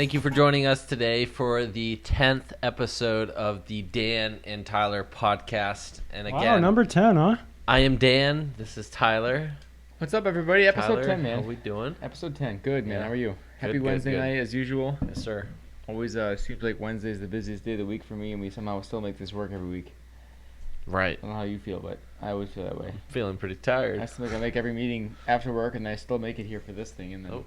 Thank you for joining us today for the 10th episode of the Dan and Tyler podcast. And again, wow, number 10, huh? I am Dan. This is Tyler. What's up, everybody? Episode Tyler, 10, man. How we doing? Episode 10. Good, man. Yeah. How are you? Happy Good, Wednesday good. night, as usual. Yes, sir. Always seems like Wednesday is the busiest day of the week for me, and we somehow still make this work every week. Right. I don't know how you feel, but I always feel that way. Feeling pretty I tired. still think I make every meeting after work, and I still make it here for this thing. And then, Oh.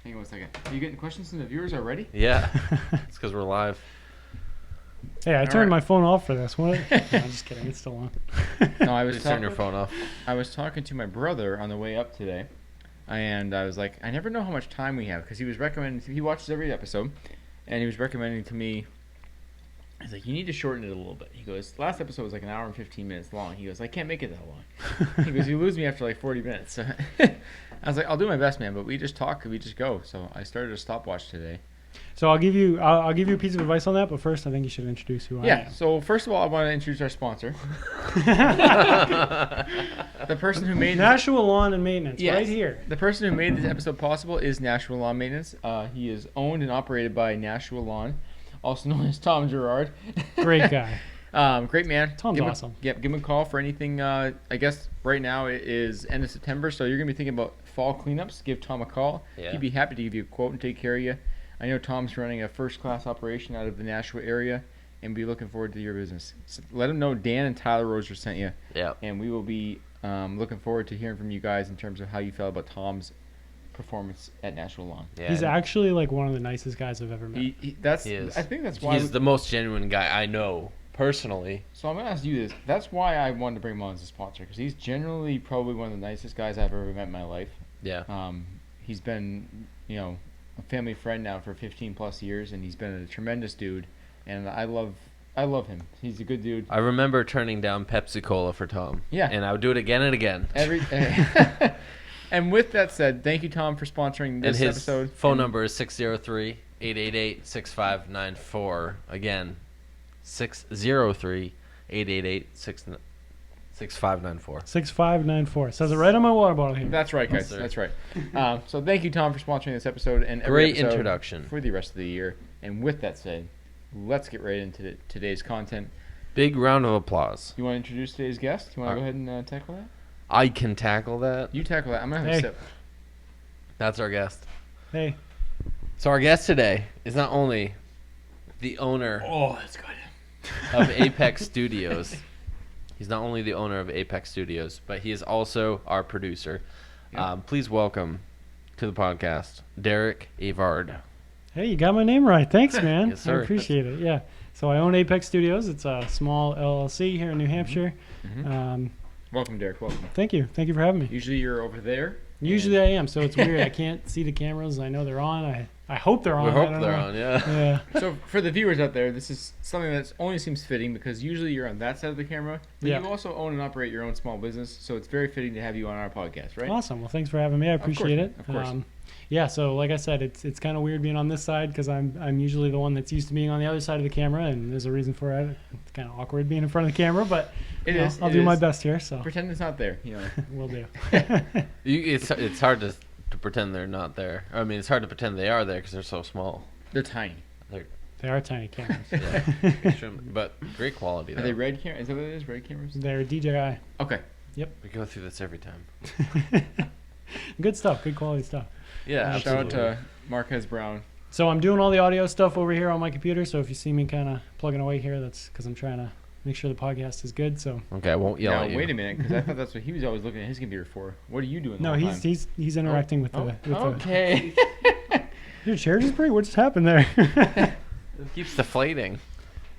hang on one second. Are you getting questions from the viewers already? Yeah. It's because we're live. Hey, I All turned right. my phone off for this one. No, I'm just kidding. It's still on. No, I was Just turn your talking. phone off. I was talking to my brother on the way up today, and I was like, I never know how much time we have, because he was recommending. He watches every episode, and he was recommending to me. He's like, you need to shorten it a little bit. He goes, last episode was like an hour and 15 minutes long. He goes, I can't make it that long. He goes, you lose me after like 40 minutes. So I was like, I'll do my best, man, but we just talk and we just go. So I started a stopwatch today. So I'll give you a piece of advice on that, but first I think you should introduce who I Yeah, am. so first of all, I want to introduce our sponsor. The person who made Nashua Lawn and Maintenance, Yes. right here. The person who made this episode possible is Nashua Lawn Maintenance. He is owned and operated by Nashua Lawn, also known as Tom Gerard. Great guy. Great man. Tom's give awesome. Give him a call for anything. I guess right now it is end of September, so you're going to be thinking about fall cleanups. Give Tom a call. Yeah. He'd be happy to give you a quote and take care of you. I know Tom's running a first-class operation out of the Nashua area, and be looking forward to your business. So let him know Dan and Tyler Roser sent you, Yeah. and we will be looking forward to hearing from you guys in terms of how you felt about Tom's performance at Nashua Lawn. Yeah. He's actually like one of the nicest guys I've ever met. He is. He I think that's why. He's the most genuine guy I know personally. So I'm gonna ask you this. That's why I wanted to bring him on as a sponsor, because he's generally probably one of the nicest guys I've ever met in my life. Yeah. He's been, a family friend now for 15 plus years, and he's been a tremendous dude. And I love him. He's a good dude. I remember turning down Pepsi Cola for Tom. Yeah. And I would do it again and again. And with that said, thank you, Tom, for sponsoring And this his episode. phone And- number is 603-888-6594. Again, 603-888-6594. 6594. Says it right on my water bottle here. That's right, guys. Yes, sir. That's right. So thank you, Tom, for sponsoring this episode and every Great episode introduction. for the rest of the year. And with that said, let's get right into today's content. Big round of applause. You want to introduce today's guest? You want to go ahead and tackle that? I can tackle that. You tackle that. I'm gonna have Hey. a sip. That's our guest. Hey, So our guest today is not only the owner Oh, that's good. of Apex Studios. He's not only the owner of Apex Studios, but he is also our producer. Yep. Please welcome to the podcast, Derick Avard. hey, you got my name right. Thanks, man. Yes, sir. I appreciate it. Yeah. So I own Apex Studios. It's a small LLC here in New Hampshire. Mhm. Welcome, Derek. Welcome. Thank you. Thank you for having me. Usually you're over there. Usually I am, so it's weird. I can't see the cameras. I know they're on. I hope they're on. We I hope don't they're know. on, yeah. Yeah. So for the viewers out there, this is something that only seems fitting because usually you're on that side of the camera, but Yeah. you also own and operate your own small business, so it's very fitting to have you on our podcast, right? Awesome. Well, thanks for having me. I appreciate it. Of course. Yeah. So, like I said, it's kind of weird being on this side because I'm usually the one that's used to being on the other side of the camera, and there's a reason for it. It's kind of awkward being in front of the camera, but It you know, is. I'll it do my is. best here. So Pretend it's not there. we'll do. It's hard to pretend they're not there. I mean, it's hard to pretend they are there because they're so small. They're tiny. They are tiny cameras. Yeah, extremely, but great quality, Are though. they red cameras? Is that what it is? Red cameras? They're DJI. Okay. We go through this every time. Good stuff. Good quality stuff. Yeah, Shout out absolutely. to Marquez Brown. So I'm doing all the audio stuff over here on my computer. So if you see me kind of plugging away here, that's because I'm trying to make sure the podcast is good. So Okay, I won't yell Now, at you. wait a minute, because I thought that's what he was always looking at his computer for. What are you doing? the no, whole he's time? he's interacting with the. With Okay. the your chair just break. What just happened there? It keeps deflating.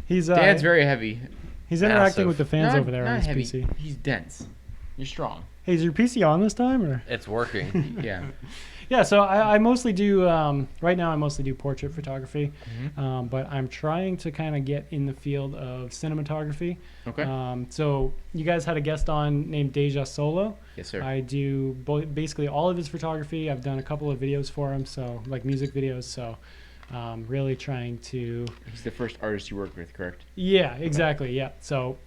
he's Dan's very heavy. he's interacting massive. with the fans Not- over there on not his heavy. PC. He's dense. You're strong. Hey, is your PC on this time or? It's working. Yeah. Yeah, so I mostly do right now. I mostly do portrait photography, Mhm. but I'm trying to kind of get in the field of cinematography. Okay. So you guys had a guest on named Deja Solo. Yes, sir. I do basically all of his photography. I've done a couple of videos for him, so like music videos. So really trying to. He's the first artist you worked with, correct? Yeah, exactly. Yeah. So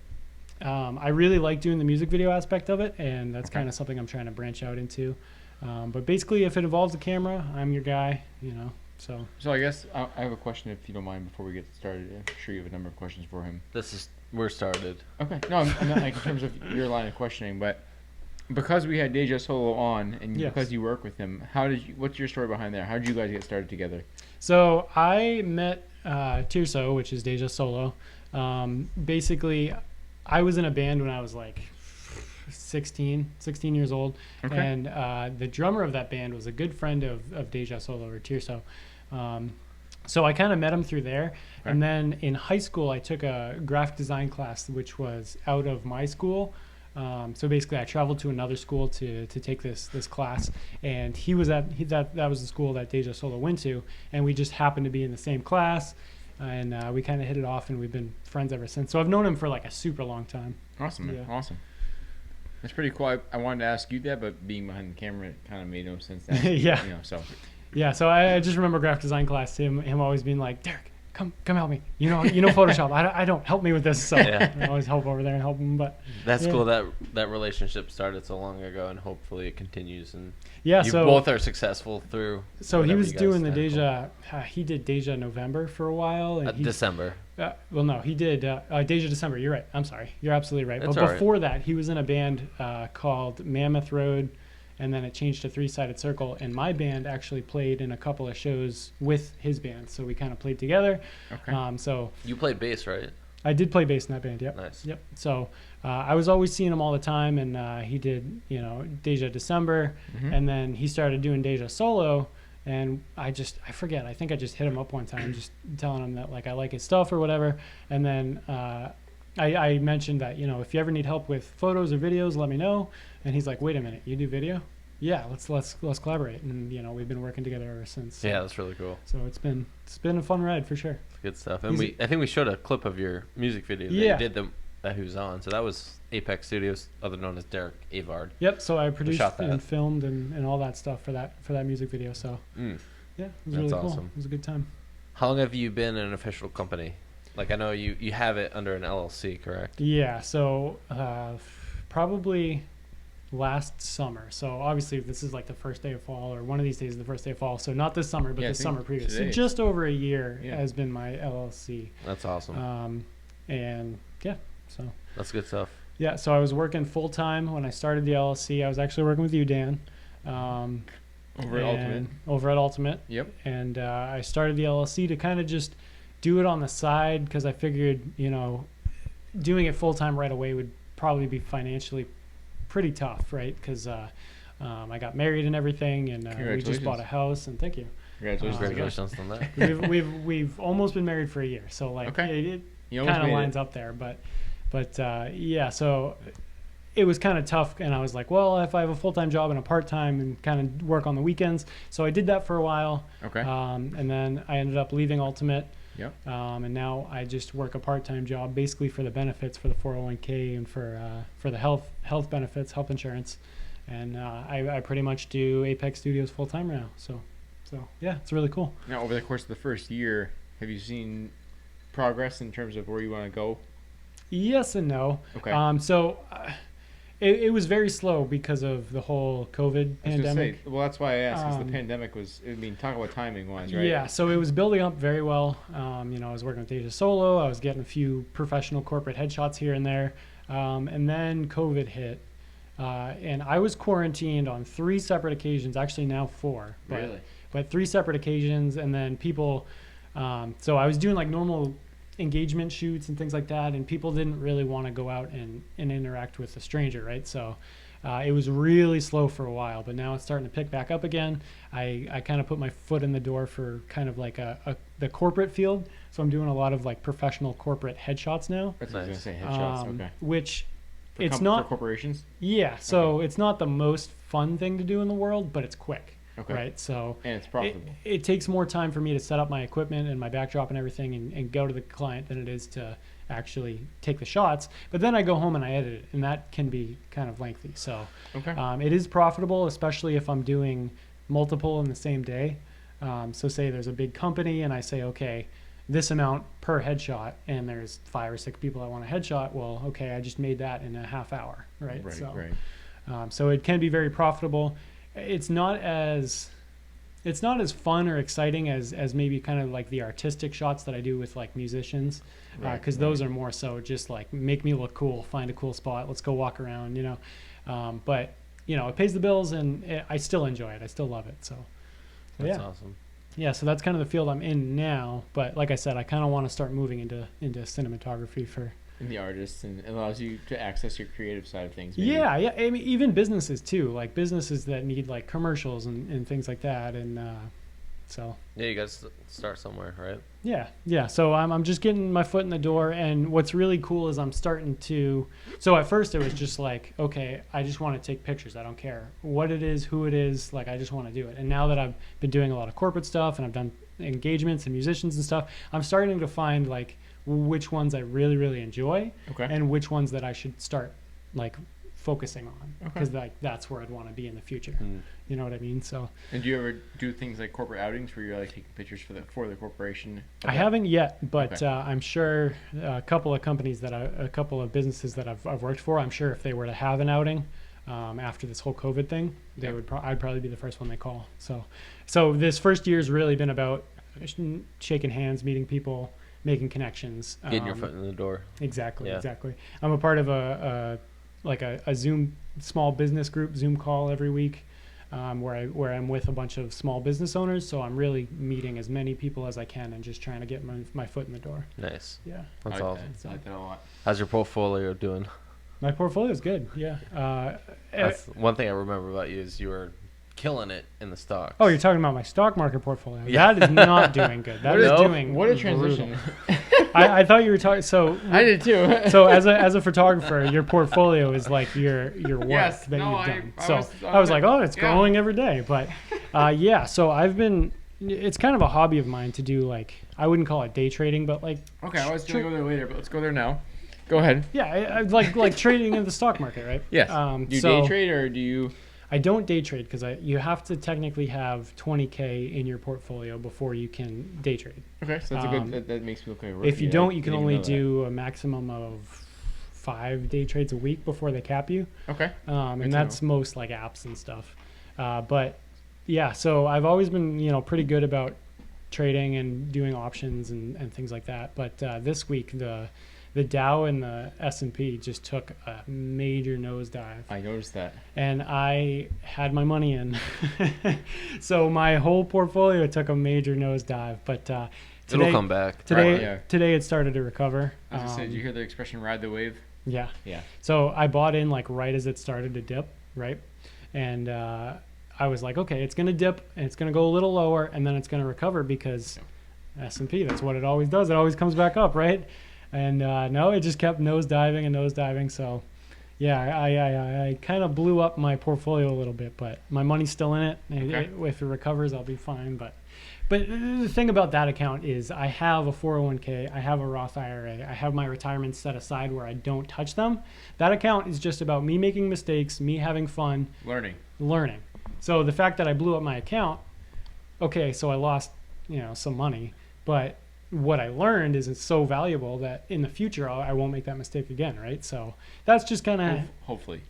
I really like doing the music video aspect of it, and that's Okay. kind of something I'm trying to branch out into. But basically, if it involves a camera, I'm your guy. You know, So So I guess I have a question, if you don't mind, before we get started. I'm sure you have a number of questions for him. We're started. Okay. No, I'm not like in terms of your line of questioning, but because we had Deja Solo on, and Yes. because you work with him, what's your story behind there? How did you guys get started together? So I met Tirso, which is Deja Solo. Basically, I was in a band when I was like 16 years old. Okay. And the drummer of that band was a good friend of Deja Solo, or Tirso. So I kind of met him through there. Okay. And then in high school, I took a graphic design class, which was out of my school. So basically, I traveled to another school to take this class, and that was the school that Deja Solo went to, and we just happened to be in the same class, and we kind of hit it off, and we've been friends ever since. So I've known him for like a super long time. Awesome, man. Yeah. Awesome. That's pretty cool. I wanted to ask you that, but being behind the camera, it kind of made no sense. That, Yeah. So. Yeah. So I just remember graphic design class, him always being like, Derick, come help me. You know Photoshop. I don't help me with this. So Yeah. I always help over there and help him. But That's yeah. cool that relationship started so long ago, and hopefully it continues. And yeah, you so both are successful through. So he whatever was you guys doing the tackle. Deja. He did Deja November for a while, and December. well, no, he did Deja December. You're right. I'm sorry. You're absolutely right. That's But all right. before that, he was in a band called Mammoth Road, and then it changed to Three Sided Circle. And my band actually played in a couple of shows with his band, so we kind of played together. Okay. So You played bass, right? I did play bass in that band. Yep. Nice. Yep. So I was always seeing him all the time, and he did, Deja December, Mhm. and then he started doing Deja Solo, and I forget. I think I just hit him up one time, just telling him that like I like his stuff or whatever, and then I mentioned that if you ever need help with photos or videos, let me know, and he's like, wait a minute, you do video? Yeah, let's collaborate, and we've been working together ever since. Yeah, that's really cool. So it's been a fun ride for sure. Good stuff. And He's- I think we showed a clip of your music video that Yeah. you did that who's on. So that was Apex Studios, other known as Derick Avard. Yep. So I produced shot that. and filmed and all that stuff for that music video. So Mm. yeah, it was That's really cool. awesome. It was a good time. How long have you been an official company? Like I know you have it under an LLC, correct? Yeah. So probably last summer. So obviously this is like the first day of fall, or one of these days is the first day of fall. So not this summer, but Yeah, I the think summer previous. So today. just over a year Yeah. has been my LLC. That's awesome. And yeah, so That's good stuff. yeah. So I was working full time when I started the LLC. I was actually working with you, Dan. Over at Ultimate. Over at Ultimate. Yep. And I started the LLC to kind of just do it on the side, because I figured, doing it full time right away would probably be financially pretty tough, right? Because I got married and everything, and we just bought a house. And thank you. Congratulations. Congratulations on that. We've almost been married for a year, so like Okay. it You almost kind of made lines it. up there. But yeah, so it was kind of tough, and I was like, well, if I have a full-time job and a part-time and kind of work on the weekends. So I did that for a while. Okay. And then I ended up leaving Ultimate. Yep. And now I just work a part-time job, basically for the benefits, for the 401k, and for the health benefits, health insurance. And I pretty much do Apex Studios full-time now. So yeah, it's really cool. Now, over the course of the first year, have you seen progress in terms of where you want to go? Yes and no. Okay. So it was very slow because of the whole COVID I was gonna pandemic. say, well, that's why I asked, because the Um, pandemic was, talk about timing wise, right? Yeah, so it was building up very well. I was working with Deja Solo. I was getting a few professional corporate headshots here and there. And then COVID hit. And I was quarantined on 3 separate occasions, actually now 4. But 3 separate occasions, and then people, so I was doing like normal engagement shoots and things like that, and people didn't really want to go out and interact with a stranger, right? So it was really slow for a while, but now it's starting to pick back up again. I kind of put my foot in the door for kind of like the corporate field, so I'm doing a lot of like professional corporate headshots now, That's what I was Nice. going to say, headshots, okay. which For it's for not, corporations? yeah, so it's not the most fun thing to do in the world, but it's quick. Okay. Right, so And it's profitable. it takes more time for me to set up my equipment and my backdrop and everything, and go to the client than it is to actually take the shots. But then I go home and I edit it, and that can be kind of lengthy. So Okay. it is profitable, especially if I'm doing multiple in the same day. So say there's a big company and I say, okay, this amount per headshot, and there's 5 or 6 people that want a headshot. Well, okay, I just made that in a half hour, right? Right, So, right. so it can be very profitable. It's not as it's not as fun or exciting as maybe kind of like the artistic shots that I do with like musicians, because those are more so just like make me look cool, find a cool spot, let's go walk around, but it pays the bills, and I still enjoy it. I still love it. So That's awesome. Yeah, so that's kind of the field I'm in now. But like I said, I kind of want to start moving into cinematography for. And the artist, and it allows you to access your creative side of things. Maybe. Yeah. I mean, even businesses too, like businesses that need like commercials and things like that, and so. Yeah, you got to start somewhere, right? Yeah. So I'm just getting my foot in the door, and what's really cool is I'm starting to. So at first it was just like, okay, I just want to take pictures. I don't care what it is, who it is. Like I just want to do it. And now that I've been doing a lot of corporate stuff and I've done engagements and musicians and stuff, I'm starting to find like which ones I really really enjoy, and which ones that I should start like focusing on, because like that's where I'd want to be in the future. You know what I mean? So. And do you ever do things like corporate outings where you're like taking pictures for the corporation? I haven't yet, but I'm sure a couple of businesses that I've worked for, I'm sure if they were to have an outing after this whole COVID thing, I'd probably be the first one they call. So this first year's really been about shaking hands, meeting people, making connections, getting your foot in the door. Exactly. I'm a part of a Zoom small business group Zoom call every week, where I'm with a bunch of small business owners. So I'm really meeting as many people as I can and just trying to get my foot in the door. Nice. Yeah. That's awesome. I like that a lot. How's your portfolio doing? My portfolio is good. Yeah. That's one thing I remember about you is you were killing it in the stocks. Oh, you're talking about my stock market portfolio. Yeah. That is not doing good. That is doing what a transition. I thought you were talking. So I did too. So as a photographer, your portfolio is like your work that you've done. I was like, oh, it's growing every day. But so I've been. It's kind of a hobby of mine to do, like, I wouldn't call it day trading, but like. Okay, I was gonna go there later, but let's go there now. Go ahead. Yeah, I like trading in the stock market, right? Yes. Do you day trade or do you? I don't day trade because you have to technically have 20K in your portfolio before you can day trade. Okay, so that's a good. That makes me look like a rookie. If you don't, you can only do a maximum of 5 day trades a week before they cap you. Okay. And that's most like apps and stuff. But yeah, so I've always been pretty good about trading and doing options and things like that. But this week the Dow and the S&P just took a major nosedive. I noticed that. And I had my money in. So my whole portfolio took a major nosedive. But today, it'll come back. Today it started to recover. As I said, did you hear the expression ride the wave? Yeah. Yeah. So I bought in like right as it started to dip, right? And I was like, okay, it's going to dip and it's going to go a little lower and then it's going to recover because S&P, that's what it always does. It always comes back up, right? And no, it just kept nosediving. So, yeah, I kind of blew up my portfolio a little bit, but my money's still in it. If it recovers, I'll be fine. But the thing about that account is I have a 401k, I have a Roth IRA, I have my retirement set aside where I don't touch them. That account is just about me making mistakes, me having fun. Learning. So the fact that I blew up my account, okay, so I lost, some money, but what I learned is it's so valuable that in the future I won't make that mistake again, right? So that's just kind of hopefully.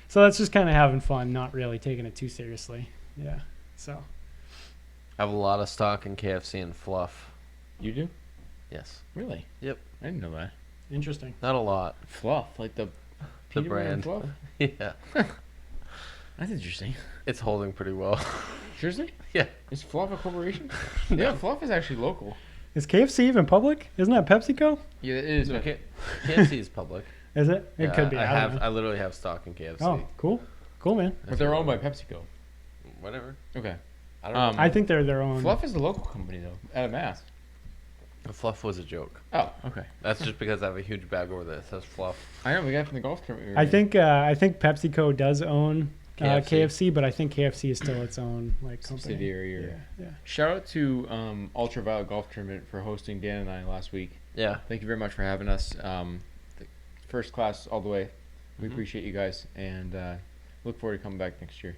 So that's just kind of having fun, not really taking it too seriously. Yeah. So I have a lot of stock in KFC and Fluff. You do? Yes. Really? Yep. I didn't know that. Interesting. Not a lot. Fluff, like the brand. Fluff? Yeah. That's interesting. It's holding pretty well. Seriously? Yeah. Is Fluff a corporation? Yeah, Fluff is actually local. Is KFC even public? Isn't that PepsiCo? Yeah, it is. No, KFC is public. Is it? It could be. I literally have stock in KFC. Oh, cool, man. But they're owned by PepsiCo. Whatever. Okay. I don't know. I think they're their own. Fluff is a local company though, out of Mass. Fluff was a joke. Oh, okay. That's just because I have a huge bag over there that says Fluff. I know, we got it from the golf tournament. I think PepsiCo does own KFC, but I think KFC is still its own subsidiary. Yeah. Shout out to Ultraviolet Golf Tournament for hosting Dan and I last week. Yeah. Thank you very much for having us. First class all the way. We appreciate you guys and look forward to coming back next year.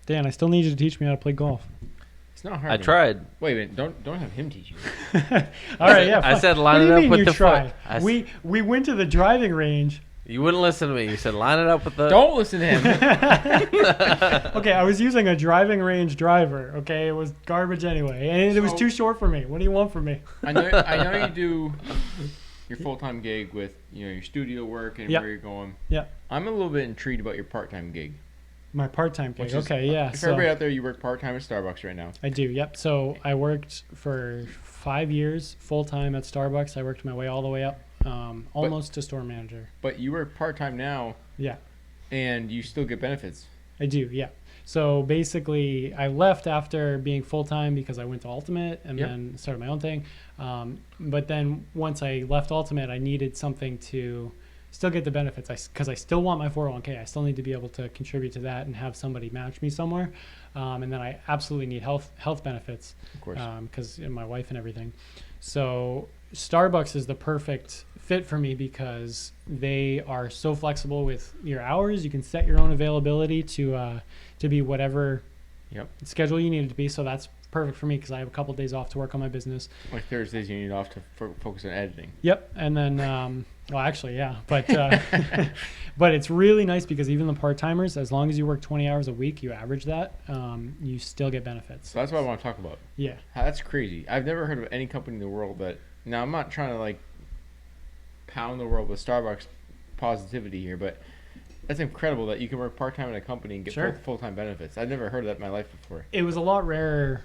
Dan, I still need you to teach me how to play golf. It's not hard. I tried. Wait a minute. Don't have him teach you. All right, yeah. I said line it up with the foot. We went to the driving range You wouldn't listen to me. You said line it up with the. Don't listen to him. Okay, I was using a driving range driver. Okay, it was garbage anyway, and it was So- too short for me. What do you want from me? I know you do your full-time gig with your studio work and Yep. where you're going. Yeah, I'm a little bit intrigued about your part-time gig. my part-time gig. Which is- Okay, yeah. For So everybody out there, you work part-time at Starbucks right now. I do. Yep. So I worked for 5 years full-time at Starbucks. I worked my way all the way up, almost to store manager. But you work part-time now, Yeah. and you still get benefits. I do, yeah. So basically, I left after being full time because I went to Ultimate and Yep. then started my own thing. But then once I left Ultimate, I needed something to still get the benefits because I still want my 401k. I still need to be able to contribute to that and have somebody match me somewhere. And then I absolutely need health benefits Of course. because my wife and everything. So Starbucks is the perfect fit for me because they are so flexible with your hours. You can set your own availability to be whatever Yep. schedule you need it to be. So that's perfect for me because I have a couple days off to work on my business. Like Thursdays, you need off to focus on editing. Yep. And then, well, actually, yeah, but but it's really nice because even the part timers, as long as you work 20 hours a week, you average that, you still get benefits. So that's what I want to talk about. Yeah. That's crazy. I've never heard of any company in the world that. Now, I'm not trying to like pound the world with Starbucks positivity here, but that's incredible that you can work part time in a company and get Sure. full time benefits. I've never heard of that in my life before. It was a lot rarer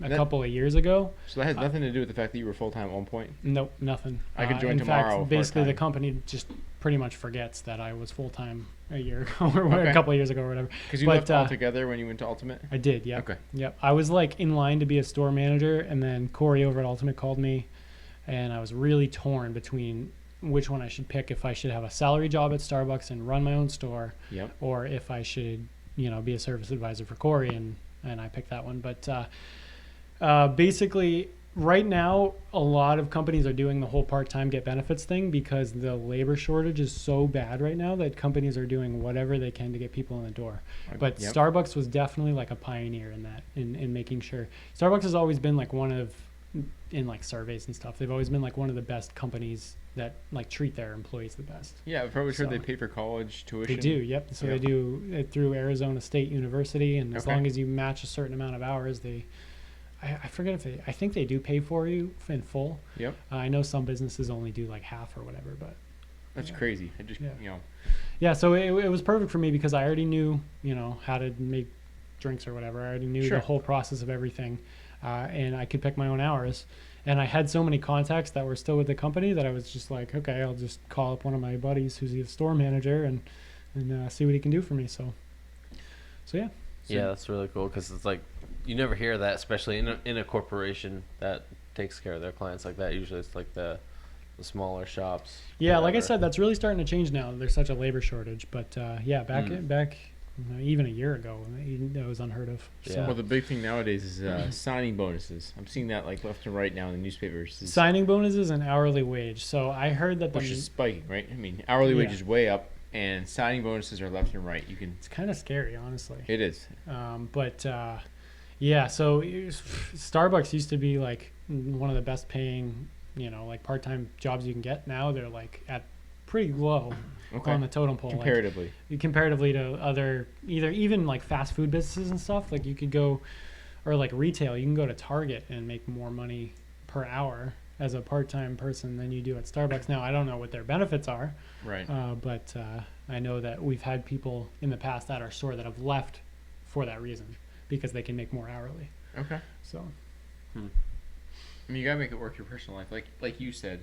a That- couple of years ago. So that has nothing to do with the fact that you were full time at one point. Nope, nothing. I could join in tomorrow fact, basically, the part-time. company just pretty much forgets that I was full time a year ago or Okay. a couple of years ago or whatever. Because you But, left altogether when you went to Ultimate. I did, yep. Okay. Yep. I was like in line to be a store manager, and then Corey over at Ultimate called me, and I was really torn between which one I should pick, if I should have a salary job at Starbucks and run my own store, Yep. or if I should, be a service advisor for Corey, and I picked that one. But basically, right now, a lot of companies are doing the whole part-time get benefits thing because the labor shortage is so bad right now that companies are doing whatever they can to get people in the door. But Yep. Starbucks was definitely like a pioneer in that, in making sure. Starbucks has always been like one of, in like surveys and stuff, they've always been like one of the best companies that like treat their employees the best. Yeah, I've always heard So- they pay for college tuition. They do, yep. So Yep. they do it through Arizona State University, and as Okay. long as you match a certain amount of hours, I forget if I think they do pay for you in full. Yep. I know some businesses only do like half or whatever, but That's Yeah. crazy. I just, Yeah. Yeah. so it was perfect for me because I already knew, how to make drinks or whatever. I already knew Sure. the whole process of everything, and I could pick my own hours. And I had so many contacts that were still with the company that I was just like, okay, I'll just call up one of my buddies who's the store manager and see what he can do for me. So yeah. Yeah, that's really cool because it's like you never hear that, especially in a corporation that takes care of their clients like that. Usually, it's like the smaller shops. Yeah, like I whatever. said, that's really starting to change now. There's such a labor shortage, but yeah, back even a year ago, that was unheard of. Yeah. So Well, the big thing nowadays is signing bonuses. I'm seeing that like left and right now in the newspapers. signing bonuses and hourly wage. So I heard that Which is spiking, right? I mean, hourly wage Yeah. is way up, and signing bonuses are left and right. You can. it's kind of scary, honestly. It is. But yeah, so Starbucks used to be like one of the best paying, like part-time jobs you can get. Now they're like at pretty low Okay. on the totem pole. Like, Comparatively. comparatively to other even like fast food businesses and stuff, like you could go, or like retail, you can go to Target and make more money per hour as a part-time person than you do at Starbucks. Now I don't know what their benefits are, Right. but I know that we've had people in the past at our store that have left for that reason because they can make more hourly. Okay. So I mean, you gotta make it work your personal life. Like you said,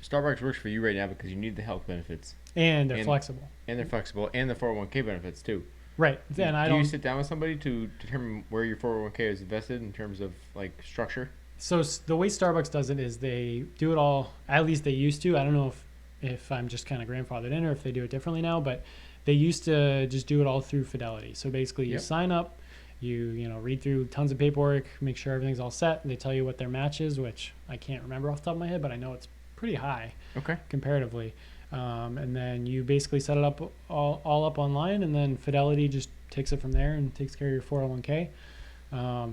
Starbucks works for you right now because you need the health benefits, and they're And- flexible, and they're flexible, and the 401k benefits too. right? And I Do you don't. sit down with somebody to determine where your 401k is invested in terms of like structure? So the way Starbucks does it is they do it all. At least they used to. I don't know if I'm just kind of grandfathered in or if they do it differently now. But they used to just do it all through Fidelity. So basically, you Yep. sign up, you read through tons of paperwork, make sure everything's all set. And they tell you what their match is, which I can't remember off the top of my head, but I know it's pretty high Okay. comparatively. And then you basically set it up all up online, and then Fidelity just takes it from there and takes care of your 401k.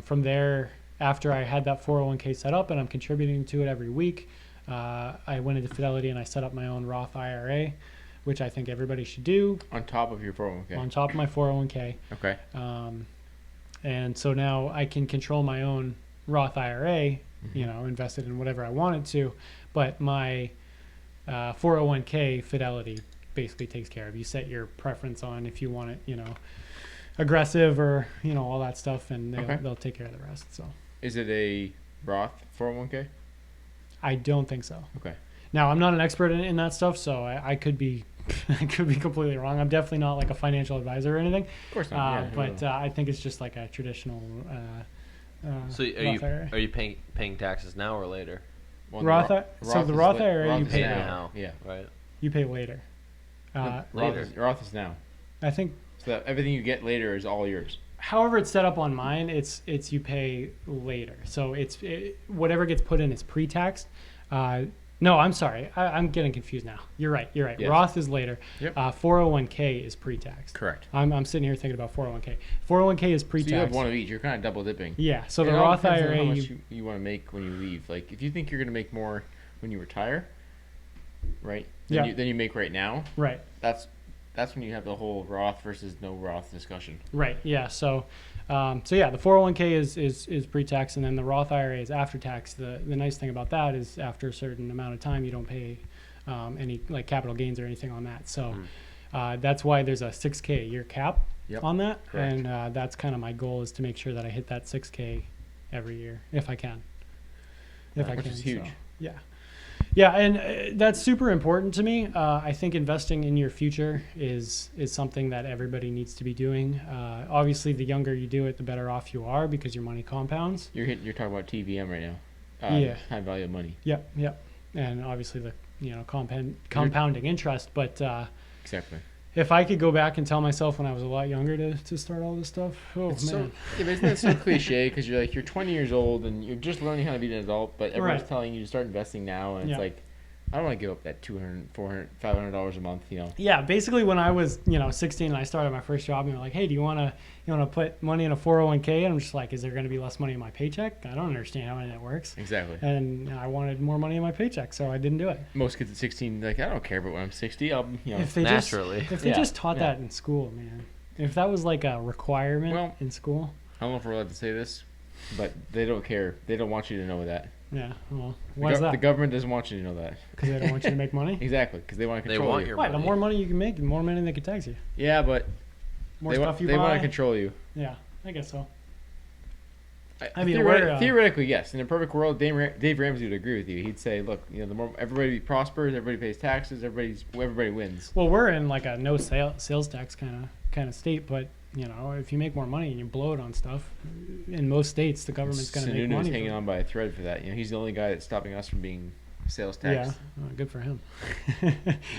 From there, after I had that 401k set up and I'm contributing to it every week, I went into Fidelity and I set up my own Roth IRA, which I think everybody should do On top of your 401k. on top of my 401k. Okay. And so now I can control my own Roth IRA, invested in whatever I want it to, but my 401k Fidelity basically takes care of. You set your preference on if you want it, aggressive or all that stuff, and they'll take care of the rest. So Is it a Roth 401k? I don't think so. Okay. Now I'm not an expert in that stuff, so I could be I could be completely wrong. I'm definitely not like a financial advisor or anything. Of course not. But I think it's just like a traditional. So Roth IRA. are you paying taxes now or later? Well, Roth, Roth the is Roth la- IRA Roth you is pay now. now. Yeah. Right. You pay later. Later. Roth is now. I think. So that everything you get later is all yours. However it's set up on mine, it's you pay later. So whatever gets put in is pre-taxed. No, I'm sorry. I'm getting confused now. You're right. Yes. Roth is later. Yep. 401k is pre-taxed. Correct. I'm sitting here thinking about 401k. 401k is pre-taxed. So you have one of each. You're kind of double dipping. Yeah. So It the all Roth depends on IRA, how much you want to make when you leave. Like if you think you're going to make more when you retire, right? Yeah. Then you make right now. right. That's when you have the whole Roth versus no Roth discussion. Right. Yeah. So yeah, the 401k is pre-tax, and then the Roth IRA is after tax. The nice thing about that is after a certain amount of time, you don't pay any like capital gains or anything on that. So that's why there's a 6k a year cap on that, Correct. and that's kind of my goal is to make sure that I hit that 6k every year if I can. Which is huge. So, yeah. Yeah, and that's super important to me. I think investing in your future is something that everybody needs to be doing. Obviously, the younger you do it, the better off you are because your money compounds. You're talking about TVM right now. Yeah. High value of money. Yep. And obviously the compounding interest. But Exactly. if I could go back and tell myself when I was a lot younger to start all this stuff, Isn't that so cliche? Because you're 20 years old and you're just learning how to be an adult, but everyone's Right. telling you to start investing now, and it's like, I don't want to give up that $200, $400, $500 a month. Yeah, basically when I was 16 and I started my first job, and they're like, "Hey, do you want to put money in a 401k?" And I'm just like, "Is there going to be less money in my paycheck? I don't understand how that works." Exactly. And I wanted more money in my paycheck, so I didn't do it. Most kids at 16 like, I don't care about when I'm 60. I'll If they naturally. if they Yeah, just taught yeah. that in school, man. If that was like a requirement in school. I don't know if we're allowed to say this, but they don't care. They don't want you to know that. Yeah. Well, why is The that? government doesn't want you to know that. Because they don't want you to make money. Exactly, because they want to They control want you. your Why? The money. more money you can make, the more money they can tax you. Yeah, but More they stuff you want buy. to control you. Yeah, I guess so. I mean, theoretically, yes. In a perfect world, Dave Ramsey would agree with you. He'd say, "Look, the more everybody prospers, everybody pays taxes, everybody wins." Well, we're in like a no sales tax kind of state, but if you make more money and you blow it on stuff, in most states the government's going to make Sununu's money. hanging on by a thread for that. He's the only guy that's stopping us from being sales Yeah, tax. good for him.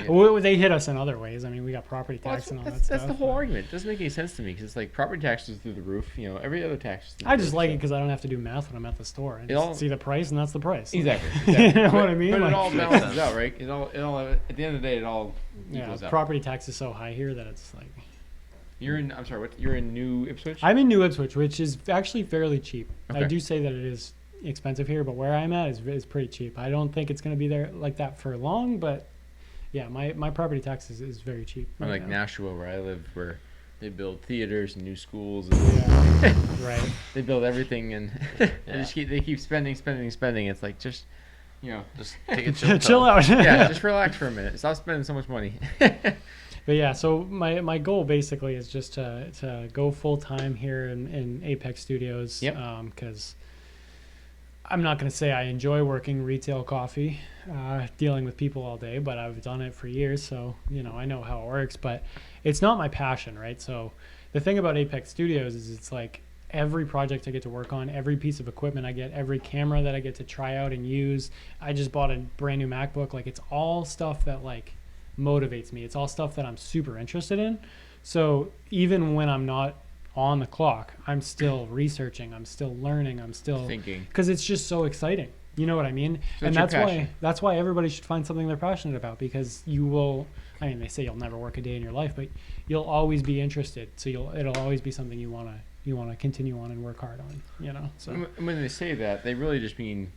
Well, they hit us in other ways. I mean, we got property Well, tax and all that that's stuff. the whole but argument. It doesn't make any sense to me because it's like property taxes through the roof. Every other tax. Is through I the just roof, like so- it because I don't have to do math when I'm at the store. I It all- just see the price, and that's the price. Exactly. You know what I mean? But Like- it all balances out, right? It all at the end of the day, it all Yeah, equals out. property tax is so high here that it's like. I'm sorry. What? You're in New Ipswich. I'm in New Ipswich, which is actually fairly cheap. I Okay. do say that it is expensive here, but where I'm at is pretty cheap. I don't think it's going to be there like that for long, but yeah, my property tax is very cheap. I'm right like now. Nashua, where I live, where they build theaters and new schools, and Yeah, right. they build everything, and they keep spending. It's like just Just take a chill, Chill pill. out. yeah, just relax for a minute. Stop spending so much money. But yeah, so my goal basically is just to go full time here in Apex Studios. Yep. Because I'm not going to say I enjoy working retail coffee, dealing with people all day, but I've done it for years, so I know how it works. But it's not my passion, right? So the thing about Apex Studios is it's like every project I get to work on, every piece of equipment I get, every camera that I get to try out and use. I just bought a brand new MacBook. Like it's all stuff that like motivates me. It's all stuff that I'm super interested in. So even when I'm not on the clock, I'm still researching, I'm still learning, I'm still Thinking. because it's just so exciting. You know what I mean? So And it's your that's passion. why everybody should find something they're passionate about, because you will, I mean, they say you'll never work a day in your life, but you'll always be interested. So it'll always be something you want to continue on and work hard on, So When they say that, they really just mean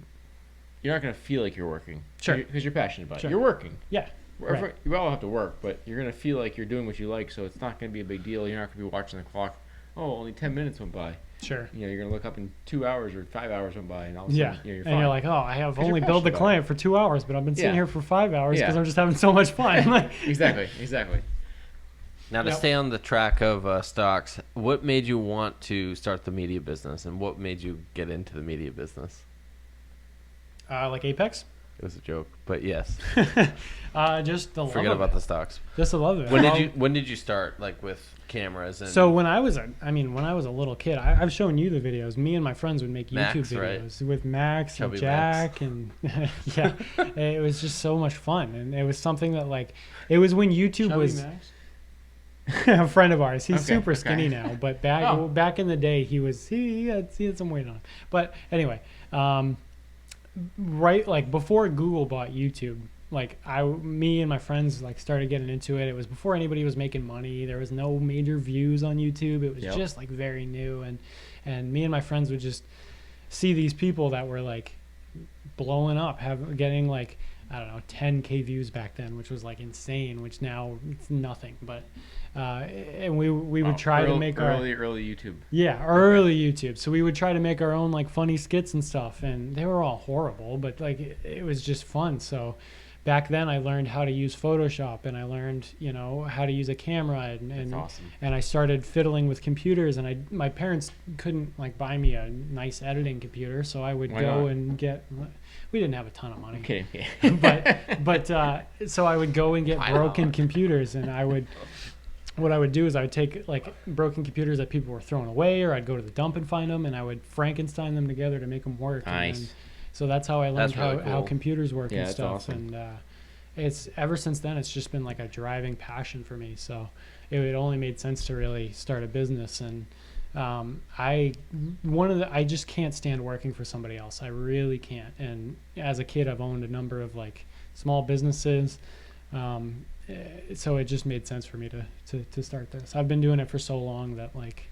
you're not going to feel like you're working. Sure. Because you're passionate about Sure. it. You're working. yeah. Right. You all have to work, but you're gonna feel like you're doing what you like, so it's not gonna be a big deal. You're not gonna be watching the clock. Oh, only 10 minutes went by. Sure. You know, you're gonna look up and 2 hours or 5 hours went by, and all of a Yeah. sudden, you're And fine. you're like, oh, I have 'Cause only you're billed the passionate about client for 2 hours, but I've been sitting Yeah. here for 5 hours because Yeah. I'm just having so much fun. Exactly. Now, to Yep. stay on the track of stocks, what made you want to start the media business, and what made you get into the media business? Like Apex? It was a joke, but yes. Just the love Forget of about it. the stocks. Just the love of it. When did you start, like, with cameras? And So when I was a little kid, I've shown you the videos. Me and my friends would make Max, YouTube right? videos with Max Chubby and Jack, and yeah, it was just so much fun, and it was something that like it was when YouTube Chubby was Max? a friend of ours. He's Okay, super skinny okay. now, but Oh. back in the day, he had some weight on him. But anyway, right like before Google bought YouTube, like me and my friends like started getting into it. It was before anybody was making money. There was no major views on YouTube. It was Yep. just like very new, and me and my friends would just see these people that were like blowing up, getting like I don't know 10K views back then, which was like insane. Which now it's nothing, but and we would try to make our early YouTube. yeah, early YouTube. So we would try to make our own like funny skits and stuff, and they were all horrible, but like it was just fun. So back then I learned how to use Photoshop, and I learned, how to use a camera, and That's awesome. and I started fiddling with computers, and my parents couldn't like buy me a nice editing computer, so I would Why go not? and get. We didn't have a ton of money. I'm kidding. but so I would go and get broken computers, and what I would do is I would take like broken computers that people were throwing away, or I'd go to the dump and find them, and I would Frankenstein them together to make them work. Nice. And then, so that's how I learned That's really how cool. computers work Yeah, and that's stuff. awesome. And it's ever since then it's just been like a driving passion for me. So it only made sense to really start a business. And I just can't stand working for somebody else. I really can't. And as a kid, I've owned a number of like small businesses. So it just made sense for me to start this. I've been doing it for so long that like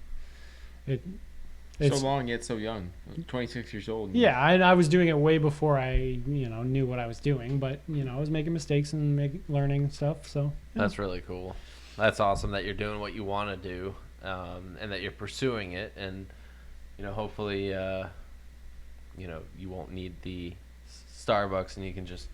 it's So long yet so young. 26 years old. yeah, I was doing it way before I knew what I was doing, but I was making mistakes and learning stuff. So yeah. That's really cool. That's awesome that you're doing what you want to do, and that you're pursuing it, and hopefully, you won't need the Starbucks, and you can just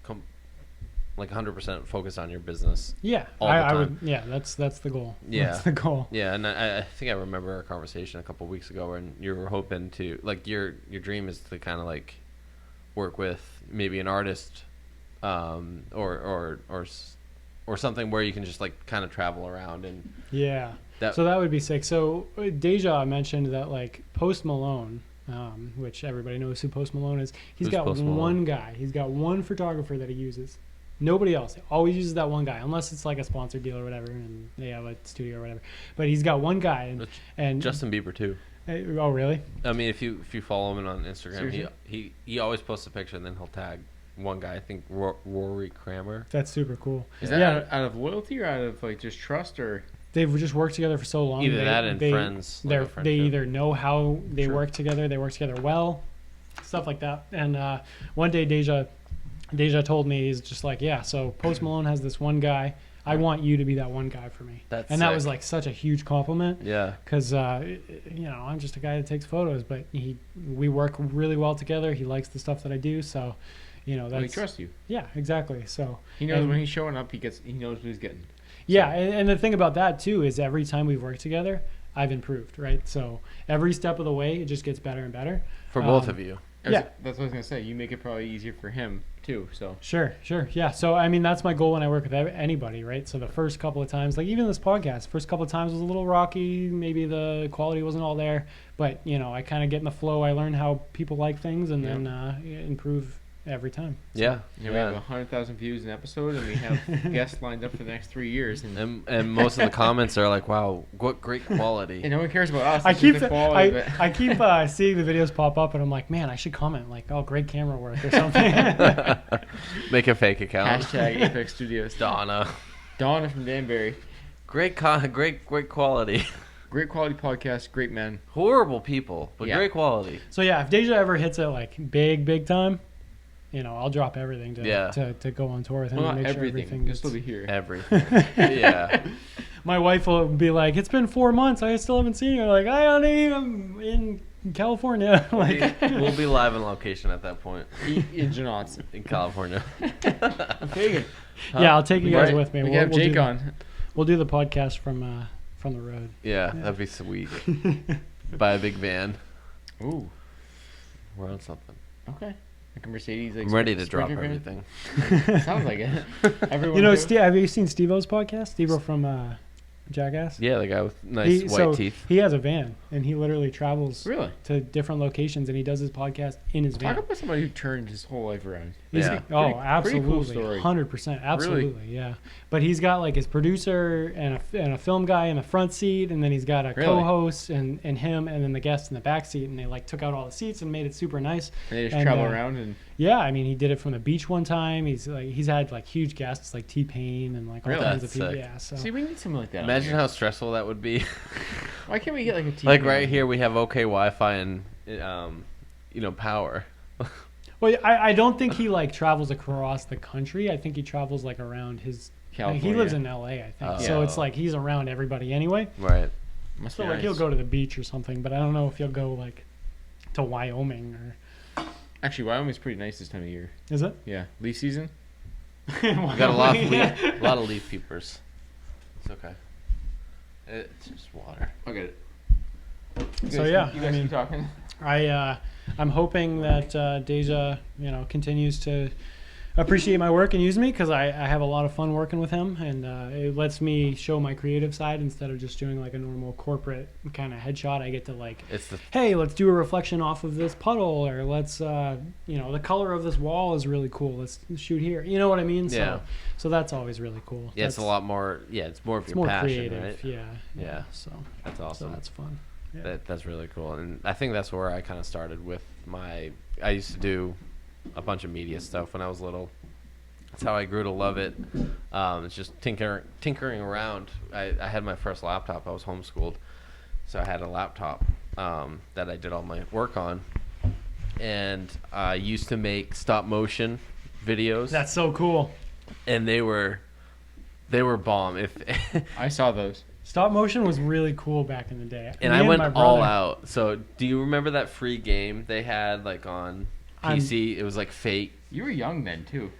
like 100% focus on your business. Yeah, all the I time. would. Yeah, that's the goal. Yeah. That's the goal. Yeah, and I think I remember our conversation a couple of weeks ago when you were hoping to like your dream is to kind of like work with maybe an artist, or something where you can just like kind of travel around and Yeah. that. So that would be sick. So Deja mentioned that like Post Malone, which everybody knows who Post Malone is. He's Who's got Post Malone? one guy. He's got one photographer that he uses. Nobody else. He always uses that one guy, unless it's like a sponsored deal or whatever, and they have a studio or whatever. But he's got one guy, and Justin Bieber too. Oh, really? I mean, if you follow him on Instagram, Seriously? he always posts a picture and then he'll tag one guy. I think Rory Kramer. That's super cool. Is that Yeah. out of loyalty or out of like just trust or? They've just worked together for so long. Either that and friends. Like a They friendship. either know how they Sure. work together, they work together well, stuff like that. And one day Deja told me, he's just like, yeah, so Post Malone has this one guy. I want you to be that one guy for me. That's and that sick. was like such a huge compliment, Yeah. because I'm just a guy that takes photos, but we work really well together. He likes the stuff that I do, so that's Well, he trusts you. yeah, exactly. So He knows And- when he's showing up. He knows what he's getting. yeah, and the thing about that too is every time we've worked together, I've improved, right? So every step of the way, it just gets better and better. For both of you. Yeah. That's what I was gonna say. You make it probably easier for him too. So Sure. Yeah. So, I mean, that's my goal when I work with anybody, right? So the first couple of times, like even this podcast, first couple of times was a little rocky. Maybe the quality wasn't all there, but I kind of get in the flow. I learn how people like things, and then improve every time. Yeah. we have 100,000 views an episode, and we have guests lined up for the next 3 years, and And most of the comments are like, "Wow, what great quality!" no one cares about us. I It's keep just the quality of it. I keep seeing the videos pop up, and I'm like, man, I should comment like, oh, great camera work or something. Make a fake account. Hashtag Apex Studios. Donna. Donna from Danbury. Great quality. Great quality podcast. Great men. Horrible people, but Yeah. great quality. So yeah, if Deja ever hits it like big time, I'll drop everything to go on tour with him Well, and not make sure everything. everything You'll still be here. Everything. Yeah. My wife will be like, "It's been 4 months. I still haven't seen you." I'm like, "Honey, I'm in California." Like, We'll be live on location at that point In Janot's. in California. I'm taking. yeah, I'll take you guys Right. with me. We have Jake do, on. We'll do the podcast from the road. Yeah, that'd be sweet. Buy a big van. Ooh. We're on something. Okay. Like a Mercedes. Like I'm ready to drop Sprinter everything. van? Sounds like it. Everyone. Have you seen Steve-O's podcast? Steve-O from Jackass? Yeah, the guy with nice white teeth. He has a van, and he literally travels Really? to different locations, and he does his podcast in his van. Talk about somebody who turned his whole life around. Yeah. Pretty cool Absolutely, story. 100%, absolutely, yeah. But he's got like his producer and a film guy in the front seat, and then he's got a Really? co-host and him, and then the guest in the back seat, and they like took out all the seats and made it super nice. And they just And, travel around and. Yeah, I mean, he did it from the beach one time. He's had like huge guests like T-Pain and like all Really? kinds of That's people. sick. Yeah, so See, we need something like that. Imagine how stressful that would be. Why can't we get like a TV? Like right here, we have okay Wi-Fi and power. well, I don't think he like travels across the country. I think he travels like around his. California. He lives in LA, I think. Oh. So Yeah. it's like he's around everybody anyway. Right. Must So be like nice. he'll go to the beach or something, but I don't know if he'll go like to Wyoming or Actually, Wyoming's pretty nice this time of year. is it? Yeah, leaf season. We got a lot of leaf peepers. It's okay. It's just water. I'll get it. So yeah, you I guys mean, keep talking. I'm hoping that Deja, continues to appreciate my work and use me because I have a lot of fun working with him, and it lets me show my creative side instead of just doing like a normal corporate kind of headshot. I get to like, It's the hey, let's do a reflection off of this puddle, or let's the color of this wall is really cool. Let's shoot here. You know what I mean? Yeah. So that's always really cool. yeah. It's a lot more. Yeah, it's more of It's your more passion, creative. right? Yeah. Yeah. So That's so awesome. that's fun. Yeah. That's really cool, and I think that's where I kind of started with my. I used to do a bunch of media stuff when I was little. That's how I grew to love it. It's just tinkering around. I had my first laptop. I was homeschooled, so I had a laptop that I did all my work on, and I used to make stop motion videos. That's so cool. And they were bomb. If I saw those. Stop motion was really cool back in the day. and Me I went my all brother- out. So do you remember that free game they had like on PC? It was like Fate. You were young then too.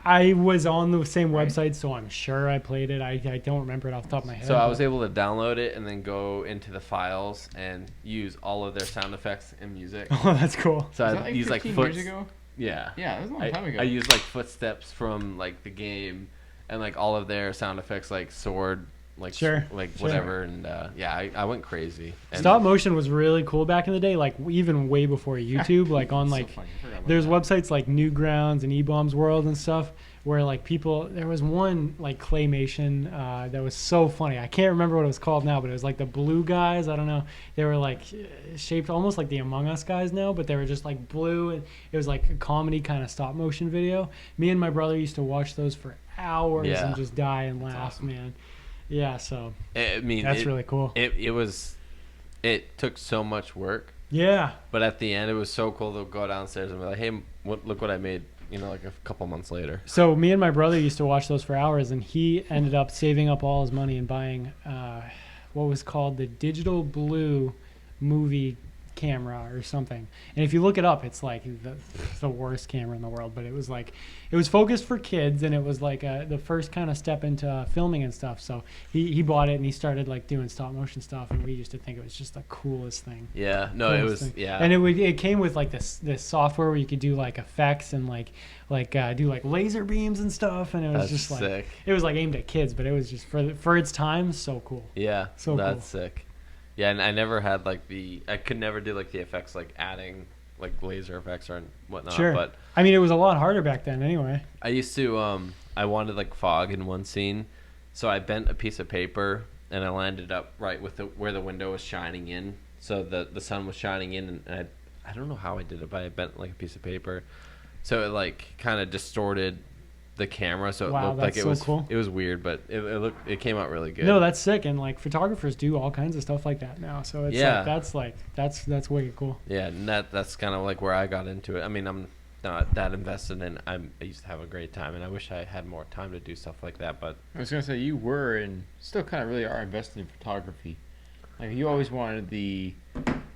I was on the same Right. website, so I'm sure I played it. I don't remember it off the top of my head. So I was but- able to download it and then go into the files and use all of their sound effects and music. Oh, that's cool. So Was I that like used like 15 foot. years ago? Yeah. Yeah, that was a long time ago. I used like footsteps from like the game and like all of their sound effects, like sword, like Sure, like sure. whatever. And I went crazy. And Stop motion was really cool back in the day, like even way before YouTube. Like on So like, funny. I forgot about there's that. websites like Newgrounds and eBombs World and stuff where like people. There was one like claymation that was so funny. I can't remember what it was called now, but it was like the blue guys. I don't know. They were like shaped almost like the Among Us guys now, but they were just like blue, and it was like a comedy kind of stop motion video. Me and my brother used to watch those for hours Yeah. and just die and laugh, awesome. man. Yeah, so I mean, that's really cool. It took so much work, Yeah. but at the end, it was so cool to go downstairs and be like, "Hey, look what I made!" Like a couple months later. So me and my brother used to watch those for hours, and he ended up saving up all his money and buying what was called the Digital Blue movie camera or something. And if you look it up, it's like the worst camera in the world, but it was focused for kids, and it was like the first kind of step into filming and stuff. So he bought it and he started like doing stop motion stuff, and we used to think it was just the coolest thing. Yeah, no, it Coolest was thing. yeah, And it came with like this software where you could do like effects and do like laser beams and stuff, and it was that's just like sick. it was like aimed at kids, but it was just for its time so cool. Yeah, So that's sick. Yeah, and I never had like I could never do like the effects, like adding like laser effects or whatnot. Sure. But I mean, it was a lot harder back then anyway. I used to I wanted like fog in one scene, so I bent a piece of paper and I lined it up right with where the window was shining in, so the sun was shining in, and I don't know how I did it, but I bent like a piece of paper, so it like kind of distorted the camera, so it Wow, looked like that's it so was cool. it was weird, but it came out really good. No, that's sick, and like photographers do all kinds of stuff like that now. So it's Yeah. that's wicked cool. Yeah, and that's kind of like where I got into it. I mean, I'm not that invested in. I used to have a great time, and I wish I had more time to do stuff like that. But I was gonna say you were and still kind of really are invested in photography. Like you always wanted the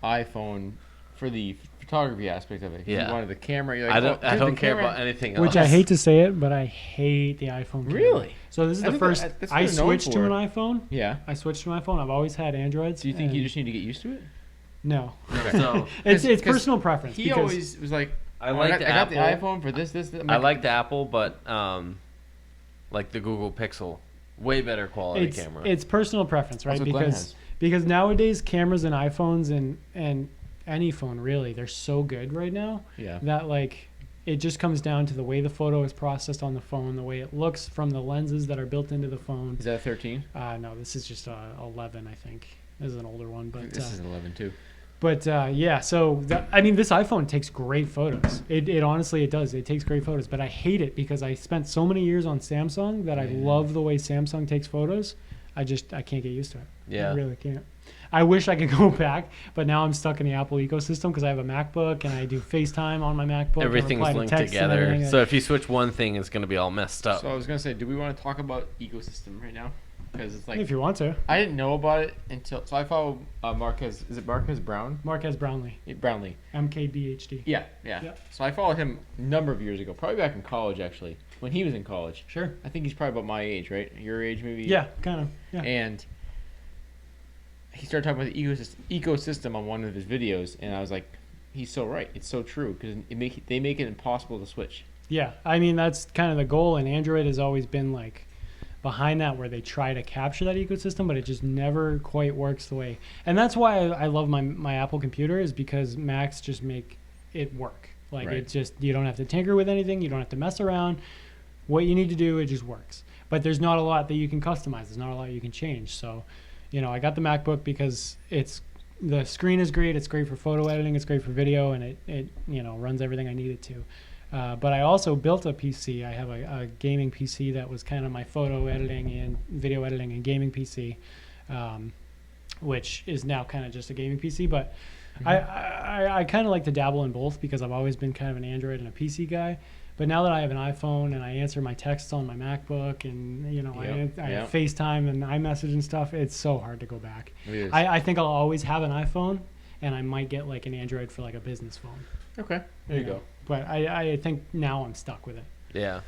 iPhone for the photography aspect of it. Yeah. You wanted the camera. You're like, I don't. oh, I here's the don't care camera. about anything else. Which I hate to say it, but I hate the iPhone camera. Really? So this is I the think first. that's what I they're known switched to for. an iPhone. Yeah. I switched to an iPhone. I've always had Androids. Do you think you and- just need to get used to it? No. So It's 'Cause personal preference. He because always was like, I like the I got the Apple. iPhone for this. I'm I like, like the Apple, but like the Google Pixel, way better quality camera. it's personal preference, right? That's what Glenn Because nowadays cameras and iPhones and any phone really, they're so good right now yeah. that like it just comes down to the way the photo is processed on the phone, the way it looks from the lenses that are built into the phone. Is that 13? No, this is just 11, I think. This is an older one, but This is 11 too. yeah. So I mean, this iPhone takes great photos. It honestly it does. It takes great photos, but I hate it because I spent so many years on Samsung that I love the way Samsung takes photos. I can't get used to it. Yeah. I really can't. I wish I could go back, but now I'm stuck in the Apple ecosystem because I have a MacBook and I do FaceTime on my MacBook. and Everything's reply to linked texts and together. everything. So if you switch one thing, it's going to be all messed up. So I was gonna say, do we want to talk about ecosystem right now? Because it's like if you want to, I didn't know about it until I follow Marquez. Is it Marquez Brown? Marquez Brownlee, Brownlee. MKBHD. Yeah. Yeah. So I followed him a number of years ago, probably back in college actually, when he was in college. Sure. I think he's probably about my age, right? Your age maybe. Yeah, kind of. Yeah. And he started talking about the ecosystem on one of his videos, and I was like, he's so right. It's so true because they make it impossible to switch. Yeah, I mean that's kind of the goal, and Android has always been like behind that, where they try to capture that ecosystem, but it just never quite works the way. And that's why I love my Apple computer, is because Macs just make it work. Like Right. it's just, you don't have to tinker with anything, you don't have to mess around. What you need to do, it just works. But there's not a lot that you can customize. There's not a lot you can change. So, I got the MacBook because the screen is great. It's great for photo editing. It's great for video, and it runs everything I need it to. But I also built a PC. I have a gaming PC that was kind of my photo editing and video editing and gaming PC, which is now kind of just a gaming PC. But I kind of like to dabble in both because I've always been kind of an Android and a PC guy. But now that I have an iPhone and I answer my texts on my MacBook and, I have FaceTime and iMessage and stuff, it's so hard to go back. It is. I think I'll always have an iPhone, and I might get like an Android for like a business phone. Okay. There you know. go. But I think now I'm stuck with it. Yeah.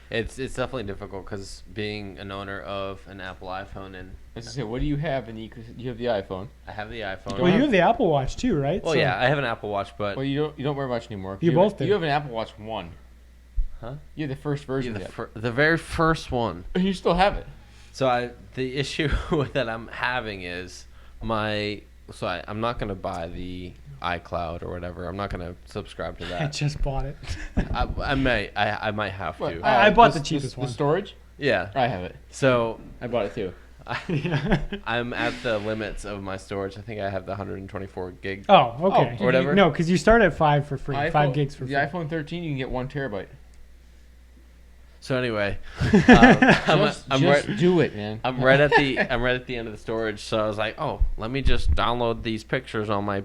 It's definitely difficult because being an owner of an Apple iPhone, and I was gonna say, what do you have in the ecosystem? You have the iPhone. I have the iPhone. Well, you have the Apple Watch too, right? Well, So- yeah, I have an Apple Watch, but Well, you don't wear much anymore. You both do. You have an Apple Watch 1. Huh? You have the first version of it. The very first one. You still have it. So the issue that I'm having is I'm not gonna buy the iCloud or whatever. I'm not gonna subscribe to I that. just bought it. I might have What? to. I bought the cheapest one. The storage? Yeah. I have it. So I bought it too. Yeah. I'm at the limits of my storage. I think I have the 124 gig. Oh, okay. or whatever. No, because you start at 5 for free. 5 iPhone- gigs for free. The iPhone 13, you can get 1 terabyte. So anyway, Just I'm right. do it, man. I'm right at the end of the storage. So I was like, oh, let me just download these pictures on my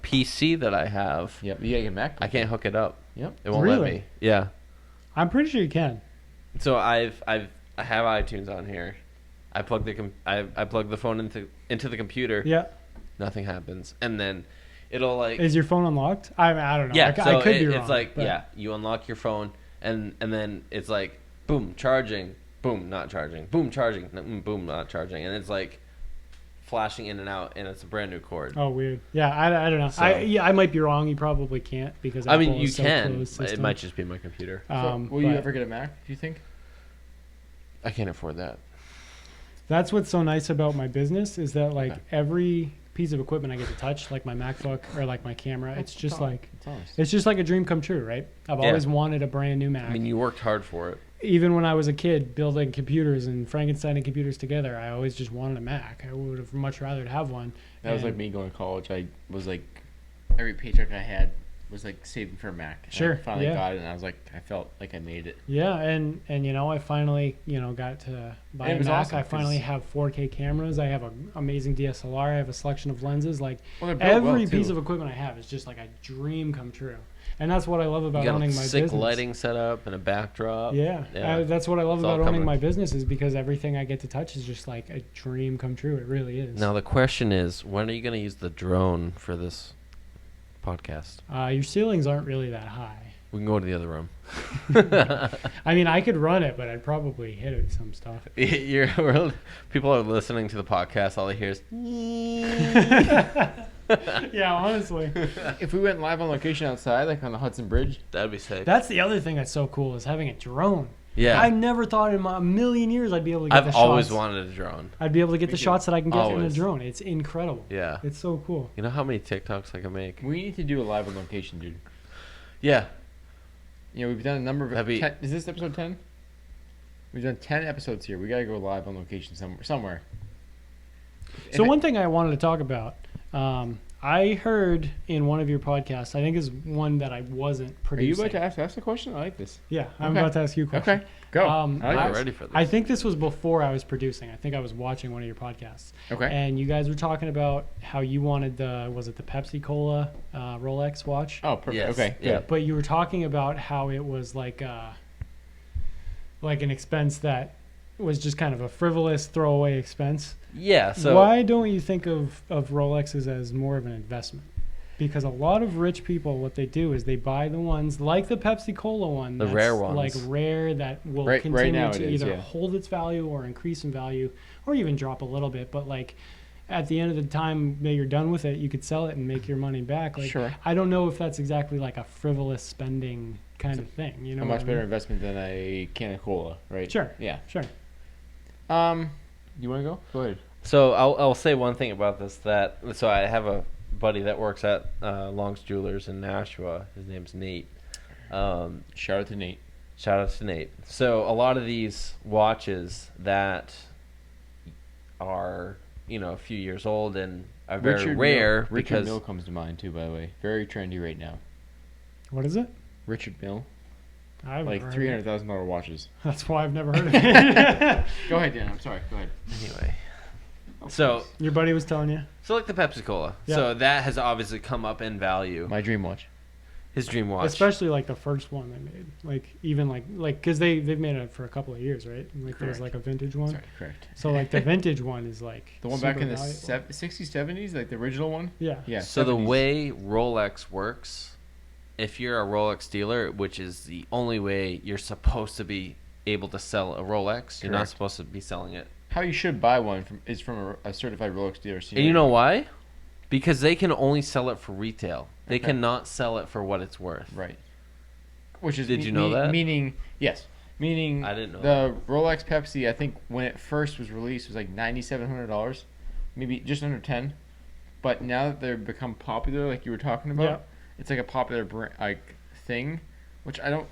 PC that I have. Yep, you gotta get Mac. I can't hook it up. Yep. It won't let Really? me. Yeah. I'm pretty sure you can. So I have iTunes on here. I plug the phone into the computer. Yeah. Nothing happens, and then it'll like Is your phone unlocked? I don't know. yeah. I So could be wrong. it's like but- yeah. You unlock your phone, and then it's like boom charging, boom not charging, boom charging, boom not charging, and it's like flashing in and out, and it's a brand new cord. Oh, weird. Yeah, I don't know. So- I might be wrong. You probably can't because I mean, Apple you is so can. closed But it system. might just be my computer. Will you but ever get a Mac, do you think? I can't afford that. That's what's so nice about my business is that like Okay. every piece of equipment I get to touch, like my MacBook or like my camera, it's just It's like honest. it's just like a dream come true, right? I've Yeah. always wanted a brand new Mac. I mean, you worked hard for it. Even when I was a kid building computers and Frankensteining computers together, I always just wanted a Mac. I would have much rather have one. That was like And- me going to college. I was like, every paycheck I had was like saving for a Mac. And Sure, I finally yeah. got it, and I was like, I felt like I made it. Yeah, and I finally got to buy And it a was Mac. awesome I finally 'cause- have 4K cameras. I have an amazing DSLR. I have a selection of lenses. Like Well, they're built every well, piece too. of equipment I have is just like a dream come true. And that's what I love You about got owning a my sick business. lighting set up and a backdrop. Yeah, Yeah. that's what I love It's all about owning coming. my business is because everything I get to touch is just like a dream come true. It really is. Now the question is, when are you going to use the drone for this podcast? Your ceilings aren't really that high. We can go to the other room. I mean, I could run it, but I'd probably hit it with some stuff. People are listening to the podcast. All they hear is. Yeah, honestly. If we went live on location outside, like on the Hudson Bridge, That'd be sick. That's the other thing that's so cool is having a drone. Yeah. I never thought in my million years I'd be able to get the I've shots. always wanted a drone. I'd be able to get the shots that I can get in a Always. drone. It's incredible. Yeah. It's so cool. You know how many TikToks I can make? we need to do a live on location, dude. Yeah. You know, we've done a number of. That'd be- Is this episode 10? We've done 10 episodes here. We gotta go live on location somewhere. So one thing I wanted to talk about, I heard in one of your podcasts, I think is one that I wasn't Are you producing. about to ask a question? I like this. Yeah, I'm Okay. about to ask you a question. Okay, go. Um, I like I'm this. ready for this. I think this was before I was producing. I think I was watching one of your podcasts. Okay. And you guys were talking about how you wanted the Pepsi Cola Rolex watch? Oh, perfect. Yes. Okay. Yeah. Good. But you were talking about how it was like an expense that was just kind of a frivolous throwaway expense. Yeah. So Why don't you think of Rolexes as more of an investment? Because a lot of rich people, what they do is they buy the ones like the Pepsi Cola one, The that's rare ones. like rare that will Right continue now to it is, either yeah. hold its value or increase in value, or even drop a little bit. But like at the end of the time that you're done with it, you could sell it and make your money back. Like Sure. I don't know if that's exactly like a frivolous spending kind of thing. You know, A what much I better mean? investment than a can of cola, right? Sure. Yeah. Sure. You want to go? Go ahead. So I'll say one thing about this. So I have a buddy that works at Long's Jewelers in Nashua. His name's Nate. Shout out to Nate. Shout out to Nate. So a lot of these watches that are a few years old and are very rare Richard because Mill comes to mind too. By the way, very trendy right now. What is it? Richard Mill, I've like never heard of it. $300,000 watches. That's why I've never heard of it. Go ahead, Dan. I'm sorry. Go ahead. anyway. Oh, So please. Your buddy was telling you. so like the Pepsi Cola. Yeah. So that has obviously come up in value. My dream watch. His dream watch. Especially like the first one they made, like even like because they've made it for a couple of years, right? Like there's Correct. like a vintage one. Sorry, correct. So like the vintage one is like The one back super in the valuable. 60s, 70s, like the original one. Yeah. Yeah. So the 70s. way Rolex works, if you're a Rolex dealer, which is the only way you're supposed to be able to sell a Rolex, you're not Correct. supposed to be selling it. How you should buy one is from a certified Rolex dealer. And you know why? Because they can only sell it for retail. They Okay. cannot sell it for what it's worth. Right. Which is Did you know that? Meaning yes. Meaning I didn't know the Rolex Pepsi. I think when it first was released, was like $9,700, maybe just under 10. But now that they've become popular, like you were talking about, Yeah. it's like a popular like thing, which I don't.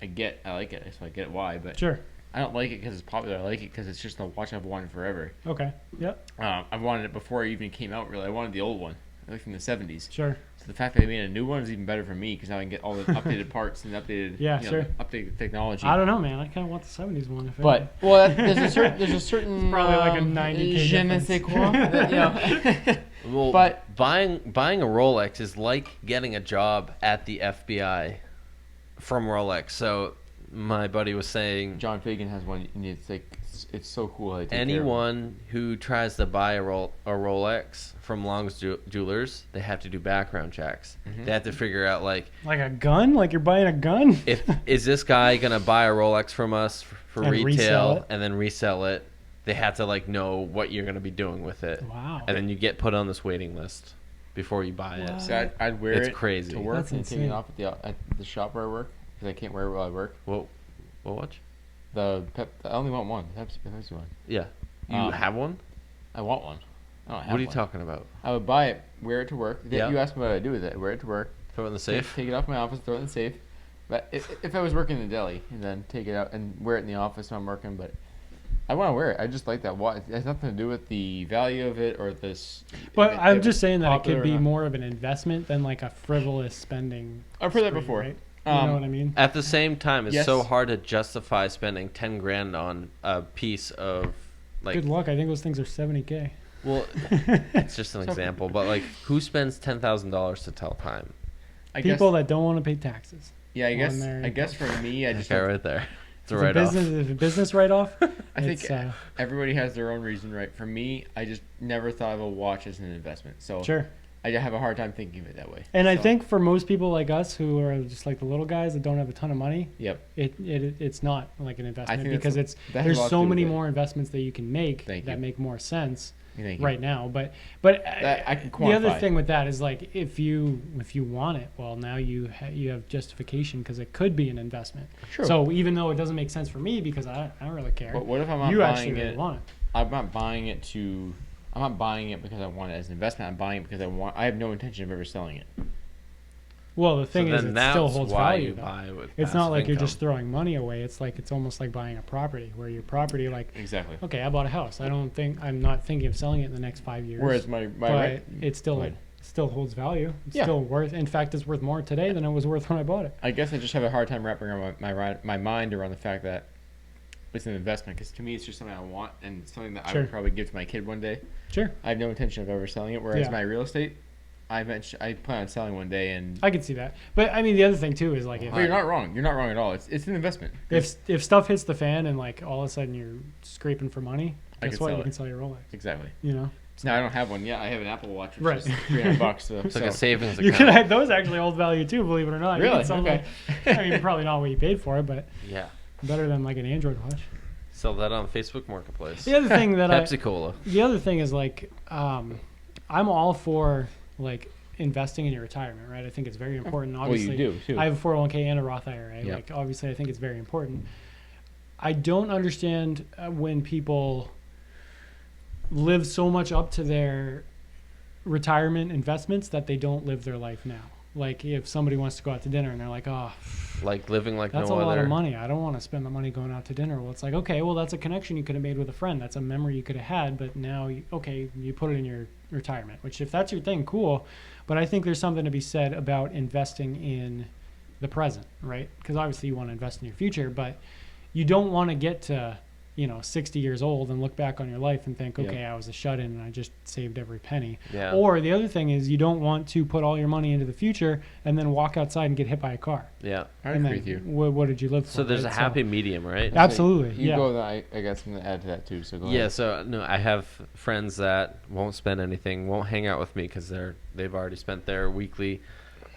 I like it, so I get why, but Sure. I don't like it because it's popular. I like it because it's just a watch I've wanted forever. Okay. Yep. I've wanted it before it even came out. Really, I wanted the old one, like from the 70s. Sure. So the fact that they made a new one is even better for me because now I can get all the updated parts and updated, Yeah, sure. updated technology. I don't know, man. I kind of want the '70s one. If But well, there's a certain It's probably like a 90K je ne sais difference. quoi, that, you know. Well, But- buying a Rolex is like getting a job at the FBI from Rolex. So my buddy was saying John Fagan has one, and it's like it's so cool. How they take care of it. anyone who tries to buy a Rolex from Long's Jewelers, they have to do background checks. Mhm. They have to figure out like a gun, like you're buying a gun. is this guy gonna buy a Rolex from us for And resell retail it? and then resell it? They have to like know what you're gonna be doing with it, Wow. and then you get put on this waiting list before you buy it. Wow. So I'd wear It's it crazy. to work That's and take insane. it off at the shop where I work because I can't wear it while I work. What watch? I only want one. The Pepsi one. Yeah, you have one. I want one. I don't have What are you one. talking about? I would buy it, wear it to work. Yeah. You asked me what I do with it. Wear it to work. Throw it in the Take, safe. take it off my office, throw it in the safe. But if I was working in the deli, and then take it out and wear it in the office when I'm working, but I want to wear it. I just like that watch. It has nothing to do with the value of it or this. But if I'm it's just saying that it popular could or be not. more of an investment than like a frivolous spending. I've heard that spree, before. right? You know what I mean? At the same time, it's Yes. so hard to justify spending 10 grand on a piece of like. Good luck. I think those things are $70K. Well, it's just an example, but like, who spends $10,000 to tell time? People that don't want to pay taxes. Yeah, I guess for me, I just Okay, right there. It's a It's write-off. a business write-off. I think everybody has their own reason, right? For me, I just never thought of a watch as an investment. So Sure. I have a hard time thinking of it that way. And I think for most people like us who are just like the little guys that don't have a ton of money, Yep. it's not like an investment because that has there's a lot to so do many with it. more investments that you can make Thank that you. make more sense Thank you. right now. But That I can the other quantify. thing with that is like if you want it, well now you have justification because it could be an investment. True. So even though it doesn't make sense for me because I don't really care. But what if I'm not you actually buying really it? want it. I'm not buying it because I want it as an investment. I'm buying it because I have no intention of ever selling it. Well, the thing is, it still holds value. Though. Buy with It's not passive like you're income. just throwing money away. It's almost like buying a property, where your property, like, Exactly. okay, I bought a house. I'm not thinking of selling it in the next 5 years. Whereas my but right, it still Go ahead. holds value. It's Yeah. still worth. In fact, it's worth more today than it was worth when I bought it. I guess I just have a hard time wrapping around my mind around the fact that it's an investment, because to me it's just something I want and something that I Sure. would probably give to my kid one day. Sure, I have no intention of ever selling it. Whereas Yeah. my real estate, I plan on selling one day. And I can see that. But I mean, the other thing too is like but you're not wrong. You're not wrong at all. It's an investment. if stuff hits the fan and like all of a sudden you're scraping for money, I guess could what? sell You it. can sell your Rolex. Exactly. You know. Now I don't have one yet. I have an Apple Watch, which Right. is $300. So, It's like a savings You account. can those actually hold value too, believe it or not. You Really? can sell Okay. them- I mean, probably not what you paid for it, but Yeah. better than like an Android watch. Sell that on Facebook Marketplace. The other thing that Pepsi Cola. the other thing is like, I'm all for like investing in your retirement, right? I think it's very important. Obviously, well, you do too. I have a 401k and a Roth IRA. Yep. Like, obviously, I think it's very important. I don't understand when people live so much up to their retirement investments that they don't live their life now. Like, if somebody wants to go out to dinner and they're like, oh, Like living like that's no a lot other. of money. I don't want to spend the money going out to dinner. Well, it's like, okay, well, that's a connection you could have made with a friend. That's a memory you could have had. But now, you put it in your retirement, which if that's your thing, cool. But I think there's something to be said about investing in the present, right? Because obviously you want to invest in your future, but you don't want to get to, 60 years old and look back on your life and think, okay, I was a shut-in and I just saved every penny. Yeah. Or the other thing is you don't want to put all your money into the future and then walk outside and get hit by a car. Yeah. I And agree then with you. what did you live for? So there's a right? happy medium, right? Absolutely. You yeah. go. I got something to add to that too. So go ahead. Yeah, so no, I have friends that won't spend anything, won't hang out with me because they've already spent their weekly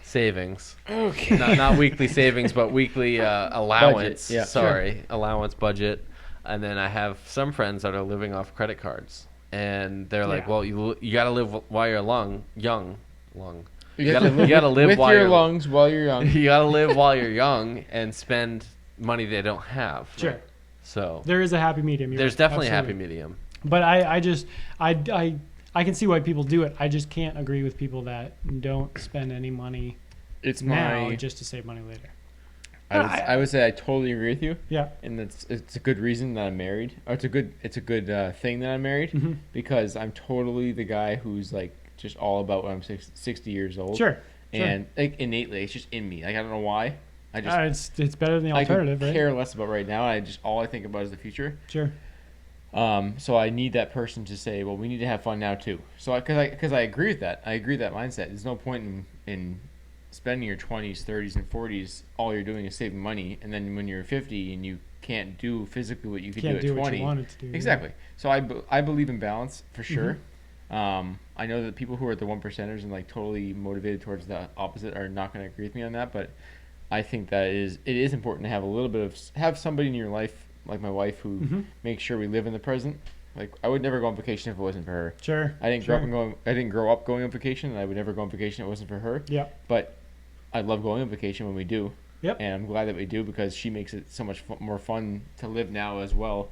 savings. Okay. Not weekly savings, but weekly allowance. Yeah, Sorry, allowance budget. And then I have some friends that are living off credit cards, and they're like, Yeah. "Well, you got to live while you're young. You You gotta live with while your you're lungs while you're young. you gotta live while you're young and spend money they don't have." Sure. So There is a happy medium. You're there's right. definitely a happy Absolutely. medium. But I can see why people do it. I just can't agree with people that don't spend any money It's now my. just to save money later. I would say I totally agree with you, Yeah. and it's a good reason that I'm married. Or it's a good thing that I'm married, Mhm. because I'm totally the guy who's like just all about when I'm 60 years old. Sure. And like innately, it's just in me. Like I don't know why. I just It's better than the I could alternative, right? care less about right now. All I think about is the future. Sure. So I need that person to say, well, we need to have fun now too. So because I agree with that. I agree with that mindset. There's no point in spending your 20s, 30s, and 40s. All you're doing is saving money, and then when you're 50 and you can't do physically what you could Can't do do at what 20. you wanted to do. yeah. Exactly. So I believe in balance for sure. Mm-hmm. I know that people who are the 1%ers and like totally motivated towards the opposite are not going to agree with me on that, but I think that it is important to have a little bit of have somebody in your life like my wife who Mhm. makes sure we live in the present. Like I would never go on vacation if it wasn't for her. Sure. I didn't sure. grow up going on vacation, and I would never go on vacation if it wasn't for her. Yeah. But I love going on vacation when we do. Yep. And I'm glad that we do because she makes it so much more fun to live now as well.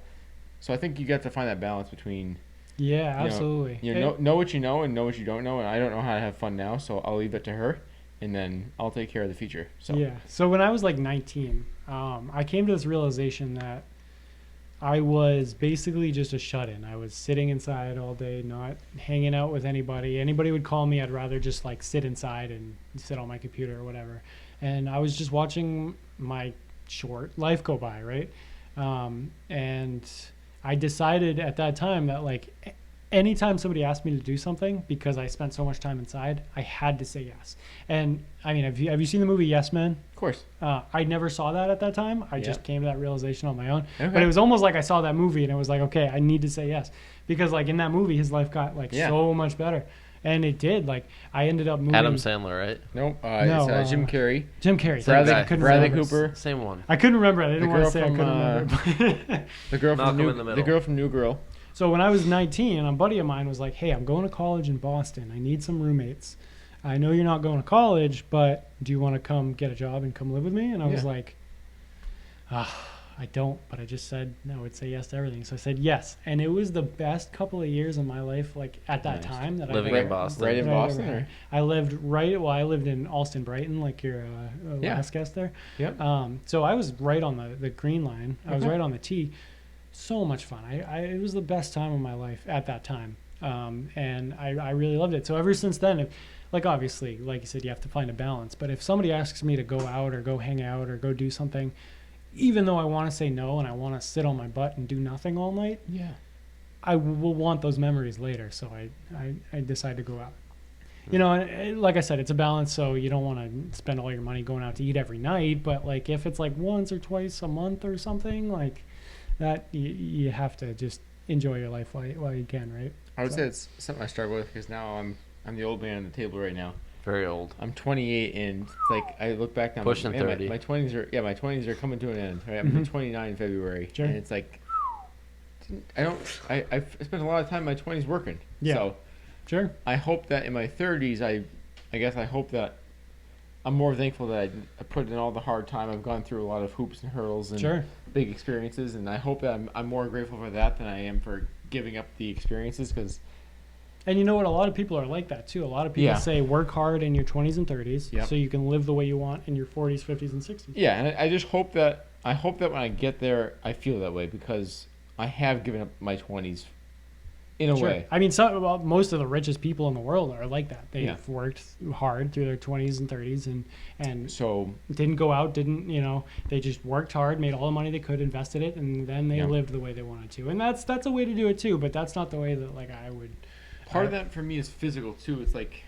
So I think you got to find that balance between Yeah, know, absolutely. know what you know and know what you don't know, and I don't know how to have fun now, so I'll leave it to her, and then I'll take care of the future. So Yeah. So when I was like 19, I came to this realization that I was basically just a shut-in. I was sitting inside all day, not hanging out with anybody. Anybody would call me, I'd rather just like sit inside and sit on my computer or whatever. And I was just watching my short life go by, right? And I decided at that time that like anytime somebody asked me to do something, because I spent so much time inside, I had to say yes. And I mean, have you seen the movie Yes Man? Of course. I never saw that at that time. I Yeah. just came to that realization on my own. Okay. But it was almost like I saw that movie and it was like, okay, I need to say yes. Because like in that movie, his life got like so much better. And it did. Like I ended up moving. Adam Sandler, right? Nope. No, It's Jim Carrey. Jim Carrey. Bradley, I couldn't Bradley remember. Cooper. Same one. I couldn't remember it. I didn't The want to girl say I from, couldn't remember. The girl from Malcolm in the Middle. The girl from New Girl. So when I was 19, a buddy of mine was like, hey, I'm going to college in Boston. I need some roommates. I know you're not going to college, but do you want to come get a job and come live with me? And I was like, I don't, but I just said I would say yes to everything. So I said yes. And it was the best couple of years of my life, like at that time. That Living in Boston. Right in Boston? Or? I lived I lived in Alston, Brighton, like your last guest there. Yep. So I was right on the green line. I was right on the tee. So much fun. It was the best time of my life at that time. And I really loved it. So ever since then, like obviously, like you said, you have to find a balance. But if somebody asks me to go out or go hang out or go do something, even though I want to say no and I want to sit on my butt and do nothing all night, I will want those memories later. So I decide to go out. You know, and like I said, it's a balance. So you don't want to spend all your money going out to eat every night. But like if it's like once or twice a month or something like that, you have to just enjoy your life while you can, right? I would say it's something I struggle with because now I'm the old man on the table right now. Very old. I'm 28 and it's like I look back now. Pushing 30. My 20s are coming to an end. Right? I'm 29 in February, Sure. and it's like I've spent a lot of time in my 20s working. Yeah. So Sure. I hope that in my 30s, I hope that I'm more thankful that I put in all the hard time. I've gone through a lot of hoops and hurdles and big experiences, and I hope that I'm more grateful for that than I am for giving up the experiences because. And you know what? A lot of people are like that too. A lot of people say work hard in your 20s and 30s so you can live the way you want in your 40s, 50s, and 60s. Yeah, and I just hope that when I get there, I feel that way because I have given up my 20s in a way. I mean, most of the richest people in the world are like that. They've worked hard through their 20s and 30s and so didn't go out, they just worked hard, made all the money they could, invested it, and then they lived the way they wanted to. And that's a way to do it too, but that's not the way that like I would. Part of that for me is physical too. It's like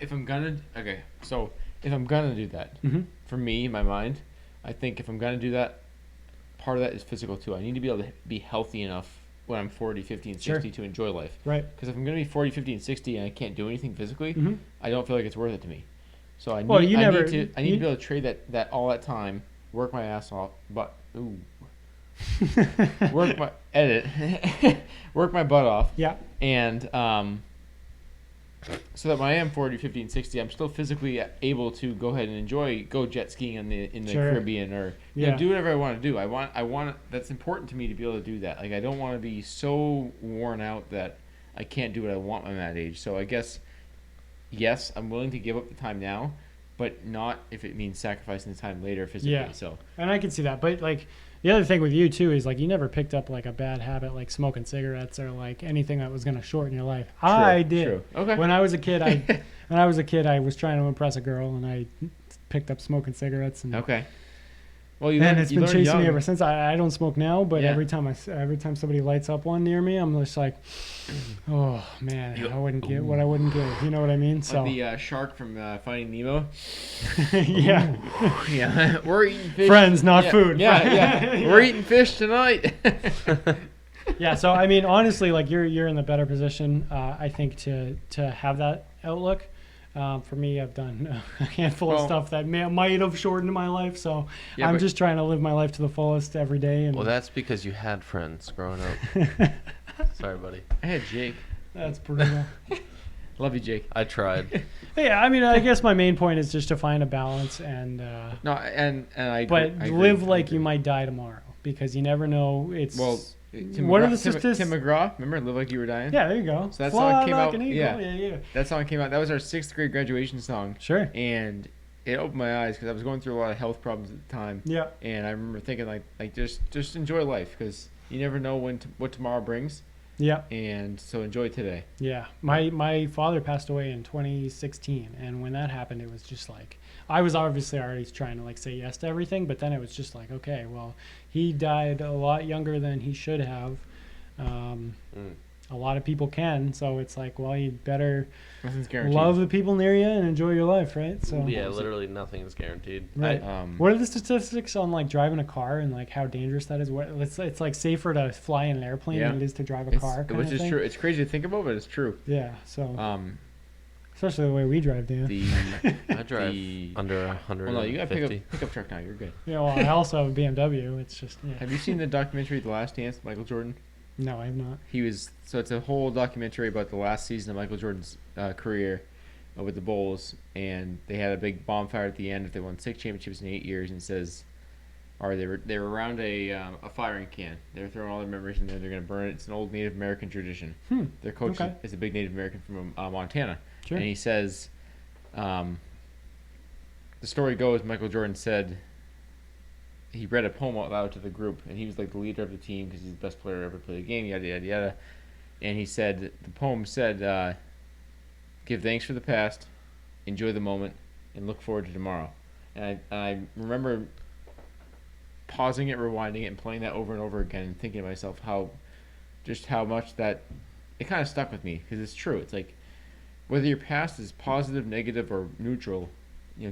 if I'm gonna do that, for me in my mind, I think if I'm gonna do that, part of that is physical too. I need to be able to be healthy enough when I'm 40, 50, and 60 to enjoy life. Right. Because if I'm gonna be 40, 50, and 60 and I can't do anything physically, I don't feel like it's worth it to me. So I need to be able to trade that all that time, work my ass off, work my butt off. Yeah. And so that when I am 40, 50, and 60, I'm still physically able to go ahead and go jet skiing in the Caribbean or do whatever I want to do. I want that's important to me to be able to do that. Like I don't want to be so worn out that I can't do what I want when I'm that age. So I guess yes, I'm willing to give up the time now, but not if it means sacrificing the time later physically. Yeah. So and I can see that, but like. The other thing with you too is like you never picked up like a bad habit like smoking cigarettes or like anything that was going to shorten your life. True, I did. True. Okay. When I was a kid, I was trying to impress a girl and I picked up smoking cigarettes and okay. Well, it's been chasing me ever since. I don't smoke now, but Yeah. every time somebody lights up one near me, I'm just like, oh man, I wouldn't get what I wouldn't give. You know what I mean? So like the shark from Finding Nemo. yeah, Yeah, we're eating fish. friends, not food. Yeah. We're eating fish tonight. Yeah. So I mean, honestly, like you're in the better position, I think, to have that outlook. For me, I've done a handful of stuff that might have shortened my life. So I'm just trying to live my life to the fullest every day. And well, that's because you had friends growing up. Sorry, buddy. I had Jake. That's brutal. Love you, Jake. I tried. Yeah, I mean, I guess my main point is just to find a balance and. No, and I. But I live agree. like you might die tomorrow because you never know. It's Tim what McGraw, are the statistics? Tim McGraw, remember Live Like You Were Dying? Yeah, there you go. So that Fly song came like out. an eagle. Yeah. That song came out. That was our 6th grade graduation song. Sure. And it opened my eyes because I was going through a lot of health problems at the time. Yeah. And I remember thinking like just enjoy life because you never know what tomorrow brings. Yeah. And so enjoy today. Yeah. My father passed away in 2016, and when that happened, it was just like I was obviously already trying to like say yes to everything, but then it was just like, okay, well, he died a lot younger than he should have. a lot of people can. So it's like, well, you better Nothing's guaranteed. love the people near you and enjoy your life, right? So Yeah, literally nothing is guaranteed. Right. I, what are the statistics on like driving a car and like how dangerous that is? What it's like safer to fly in an airplane Yeah. than it is to drive a car. Which is true. It's crazy to think about, but it's true. Yeah. So Especially the way we drive, Dan. I drive under 100. Well, no, you got a pickup truck now. You're good. Yeah. Well, I also have a BMW. It's just. Yeah. Have you seen the documentary The Last Dance with Michael Jordan? No, I have not. It's a whole documentary about the last season of Michael Jordan's career with the Bulls, and they had a big bonfire at the end. They won 6 championships in 8 years, and they were around a firing can. They were throwing all their memories in there. They're gonna burn it. It's an old Native American tradition. Their coach is a big Native American from Montana, and he says, the story goes, Michael Jordan said. He read a poem out loud to the group, and he was like the leader of the team because he's the best player ever played the game, yada, yada, yada. And he said, the poem said, give thanks for the past, enjoy the moment, and look forward to tomorrow. And I remember pausing it, rewinding it, and playing that over and over again and thinking to myself how much that, it kind of stuck with me because it's true. It's like, whether your past is positive, negative, or neutral,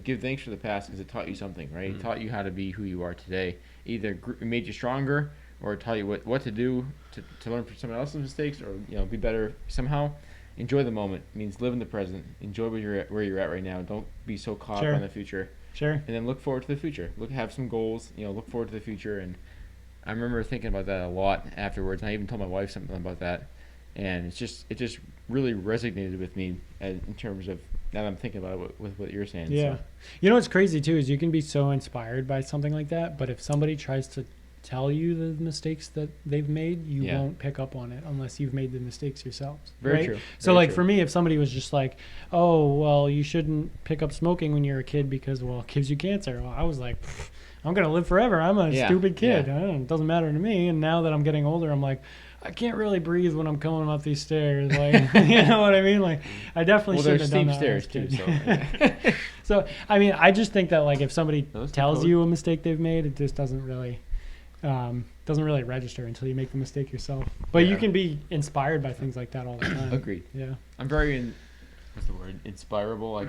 give thanks for the past because it taught you something, right? It taught you how to be who you are today. Either it made you stronger, or it taught you what to do to learn from someone else's mistakes, or be better somehow. Enjoy the moment. It means live in the present. Enjoy where you're at right now. Don't be so caught up on the future. Sure. And then look forward to the future. Have some goals. Look forward to the future. And I remember thinking about that a lot afterwards. And I even told my wife something about that. And it just really resonated with me in terms of now that I'm thinking about it with what you're saying. Yeah. So. What's crazy too is you can be so inspired by something like that, but if somebody tries to tell you the mistakes that they've made, you won't pick up on it unless you've made the mistakes yourselves. Very right? true. So like for me, if somebody was just like, oh, well, you shouldn't pick up smoking when you're a kid because, well, it gives you cancer. Well, I was like, I'm going to live forever. I'm a stupid kid. It doesn't matter to me. And now that I'm getting older, I'm like, I can't really breathe when I'm coming up these stairs. Like, you know what I mean? Like, I definitely shouldn't have done that. Stairs too. So. So, I mean, I just think that like if somebody tells you a mistake they've made, it just doesn't really register until you make the mistake yourself. But you can be inspired by things like that all the time. Agreed. Yeah. I'm very what's the word? Inspirable.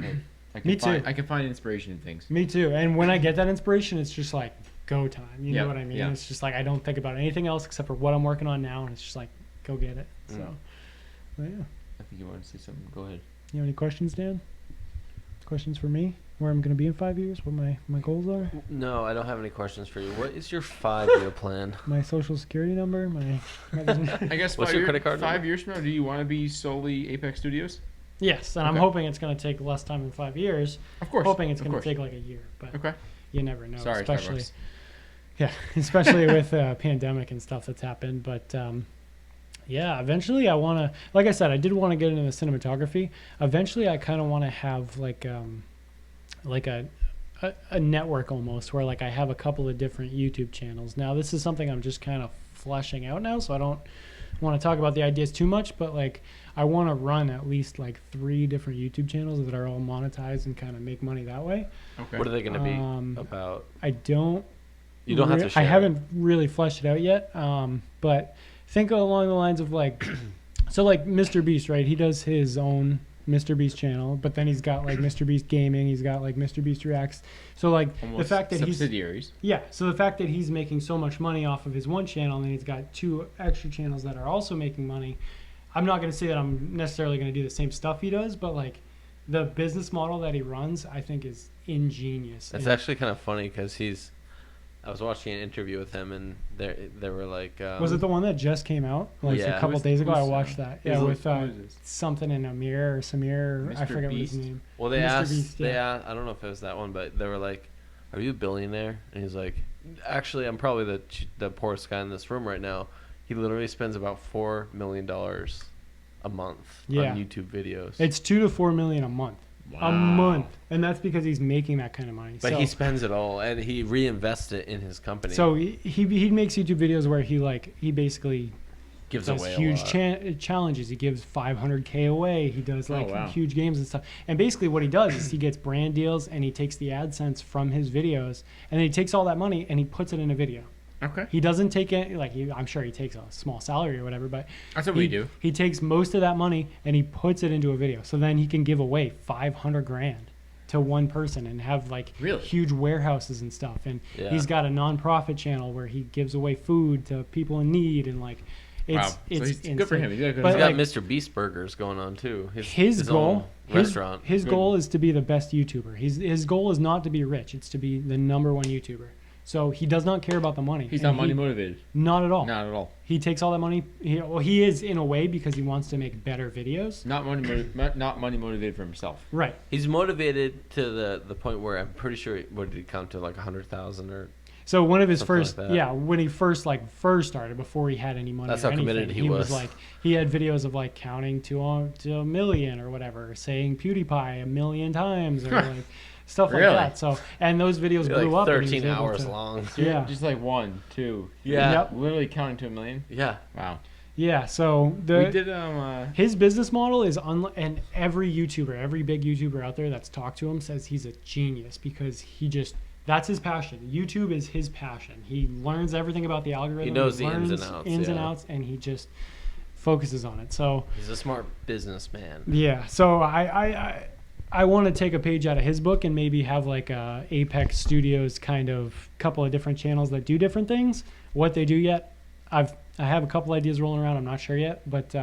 Me too. I can find inspiration in things. Me too. And when I get that inspiration, it's just like go time. You know what I mean? Yeah. It's just like I don't think about anything else except for what I'm working on now, and it's just like go get it. So, but yeah. I think you wanted to say something. Go ahead. You have any questions, Dan? Questions for me? Where I'm going to be in 5 years? What my goals are? No, I don't have any questions for you. What is your 5-year plan? My social security number? I guess what's your credit card number? 5 years from now, do you want to be solely Apex Studios? Yes, and I'm hoping it's going to take less time than 5 years. Of course. Hoping it's going to take like a year, but you never know. Sorry, especially, Starbucks. Yeah, especially with pandemic and stuff that's happened. But yeah, eventually I want to, like I said, I did want to get into the cinematography. Eventually I kind of want to have like a network almost where like I have a couple of different YouTube channels. Now this is something I'm just kind of fleshing out now, so I don't want to talk about the ideas too much, but like I want to run at least like 3 different YouTube channels that are all monetized and kind of make money that way. Okay. What are they going to be about? I don't. You don't have to share. I haven't really fleshed it out yet, but think along the lines of like, so like Mr. Beast, right? He does his own Mr. Beast channel, but then he's got like Mr. Beast Gaming, he's got like Mr. Beast Reacts. So like almost the fact that subsidiaries. So the fact that he's making so much money off of his one channel and he's got 2 extra channels that are also making money. I'm not going to say that I'm necessarily going to do the same stuff he does, but like the business model that he runs, I think is ingenious. That's actually kind of funny because I was watching an interview with him, and they were like... was it the one that just came out? Like a couple days ago, I watched that. Yeah, with something in Amir or Samir. Mr. I forget Beast. what his name. Well, they Mr. asked... Beast, I don't know if it was that one, but they were like, are you a billionaire? And he's like, actually, I'm probably the poorest guy in this room right now. He literally spends about $4 million a month on YouTube videos. It's $2 to $4 million a month. Wow. A month, and that's because he's making that kind of money. But he spends it all, and he reinvests it in his company. So he makes YouTube videos where he basically gives does away huge a lot. challenges. He gives 500K away. He does like huge games and stuff. And basically what he does is he gets brand deals and he takes the AdSense from his videos, and then he takes all that money and he puts it in a video. Okay. He doesn't take it like I'm sure he takes a small salary or whatever, but That's what we do. He takes most of that money and he puts it into a video. So then he can give away 500 grand to one person and have like Really? huge warehouses and stuff. And Yeah. he's got a nonprofit channel where he gives away food to people in need and like it's Wow. So it's he's good for him. insane. He's got a good But, He's got like, Mr. Beast burgers going on too. His own goal restaurant. His Good. goal is to be the best YouTuber. His goal is not to be rich. It's to be the #1 YouTuber. So he does not care about the money. He's And not money motivated. Not at all. Not at all. He takes all that money. He is in a way because he wants to make better videos. Not money motivated for himself. Right. He's motivated to the point where I'm pretty sure what did he come to like 100,000 or So one of his Something first, like that. yeah, when he first started before he had any money. That's or how committed anything, he was was. like he had videos of like counting to a million or whatever, saying PewDiePie a million times or like stuff like Really? that. So and those videos blew like up. and he 13 was able hours to- long. Yeah. Just like 1, 2. Yeah. Yep. Literally counting to 1 million. Yeah. Wow. Yeah. So We did his business model is and every YouTuber, every big YouTuber out there that's talked to him says he's a genius because that's his passion. YouTube is his passion. He learns everything about the algorithm. He knows the ins and learns outs, and yeah. outs, and he just focuses on it. So He's a smart businessman. yeah. So I want to take a page out of his book and maybe have like a Apex Studios kind of couple of different channels that do different things. What they do yet, I have a couple ideas rolling around. I'm not sure yet, but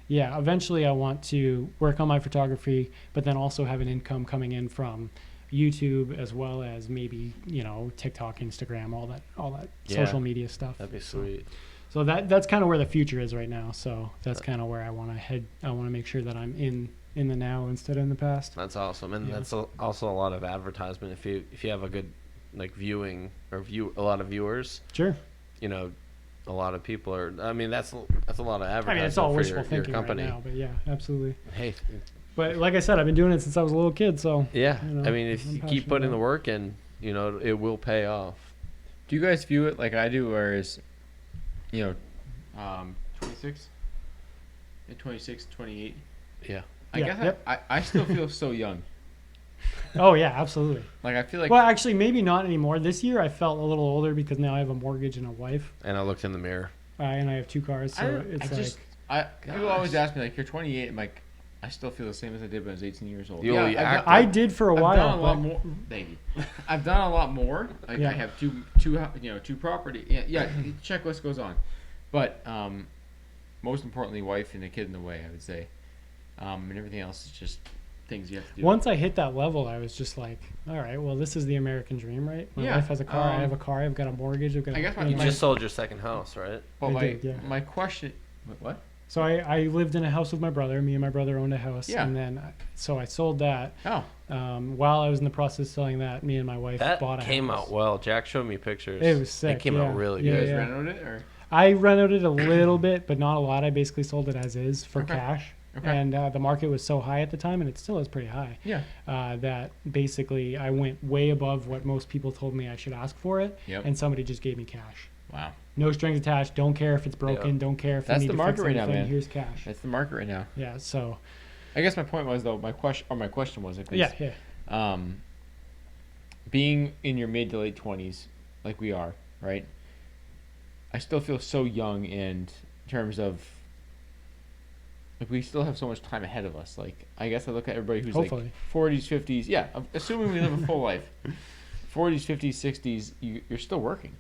yeah, eventually I want to work on my photography, but then also have an income coming in from YouTube as well as maybe TikTok, Instagram, all that Yeah. social media stuff. That'd be sweet. So that's kind of where the future is right now. So that's kind of where I want to head. I want to make sure that I'm in the now instead of in the past. That's awesome, and Yeah. that's also a lot of advertisement. If you have a good like viewing or a lot of viewers, Sure. A lot of people are. I mean, that's a lot of advertisement. I mean, it's all for wishful your thinking company. right now, but yeah, absolutely. Hey, But like I said, I've been doing it since I was a little kid. So yeah. You know, I mean, if I'm you passionate keep putting about the it. work in, it will pay off. Do you guys view it like I do, whereas, 26, 26, 28? Yeah. I Yeah, guess yep. I still feel so young. oh yeah, absolutely. Like I feel like Well, actually, maybe not anymore. This year, I felt a little older because now I have a mortgage and a wife, And I looked in the mirror. and I have 2 cars. So people always ask me like, you're 28. I'm like, I still feel the same as I did when I was 18 years old. You only act I did for a I've while. done a lot but- more. Thank you. I've done a lot more. Like Yeah. I have two property. Yeah. The checklist goes on, but most importantly, wife and a kid in the way. I would say, and everything else is just things you have to do. Once I hit that level, I was just like, all right, well, this is the American dream, right? My Yeah, wife has a car. I have a car. I've got a mortgage. I've got. I guess You My- just sold your second house, right? Well, I did, yeah. my question. What? So I lived in a house with my brother. Me and my brother owned a house, Yeah. and then so I sold that. Oh, While I was in the process of selling that, me and my wife That bought a came house. out well. Jack showed me pictures. It was sick. It came yeah. out really you Yeah, good. guys yeah. renovated it or? I renovated a little bit, but not a lot. I basically sold it as is for Okay. cash. Okay. And the market was so high at the time, and it still is pretty high, Yeah. that basically I went way above what most people told me I should ask for it, Yep. and somebody just gave me cash. Wow. No strings attached. Don't care if it's broken. Yeah. Don't care if That's you need the to market fix right now, anything. man. Here's cash. That's the market right now. Yeah. So I guess my point was though. My question was at least. yeah. Being in your mid to late 20s, like we are, right? I still feel so young in terms of, like, we still have so much time ahead of us. Like, I guess I look at everybody who's Hopefully. like 40s, 50s. Yeah, assuming we live a full life. 40s, 50s, 60s, you're still working,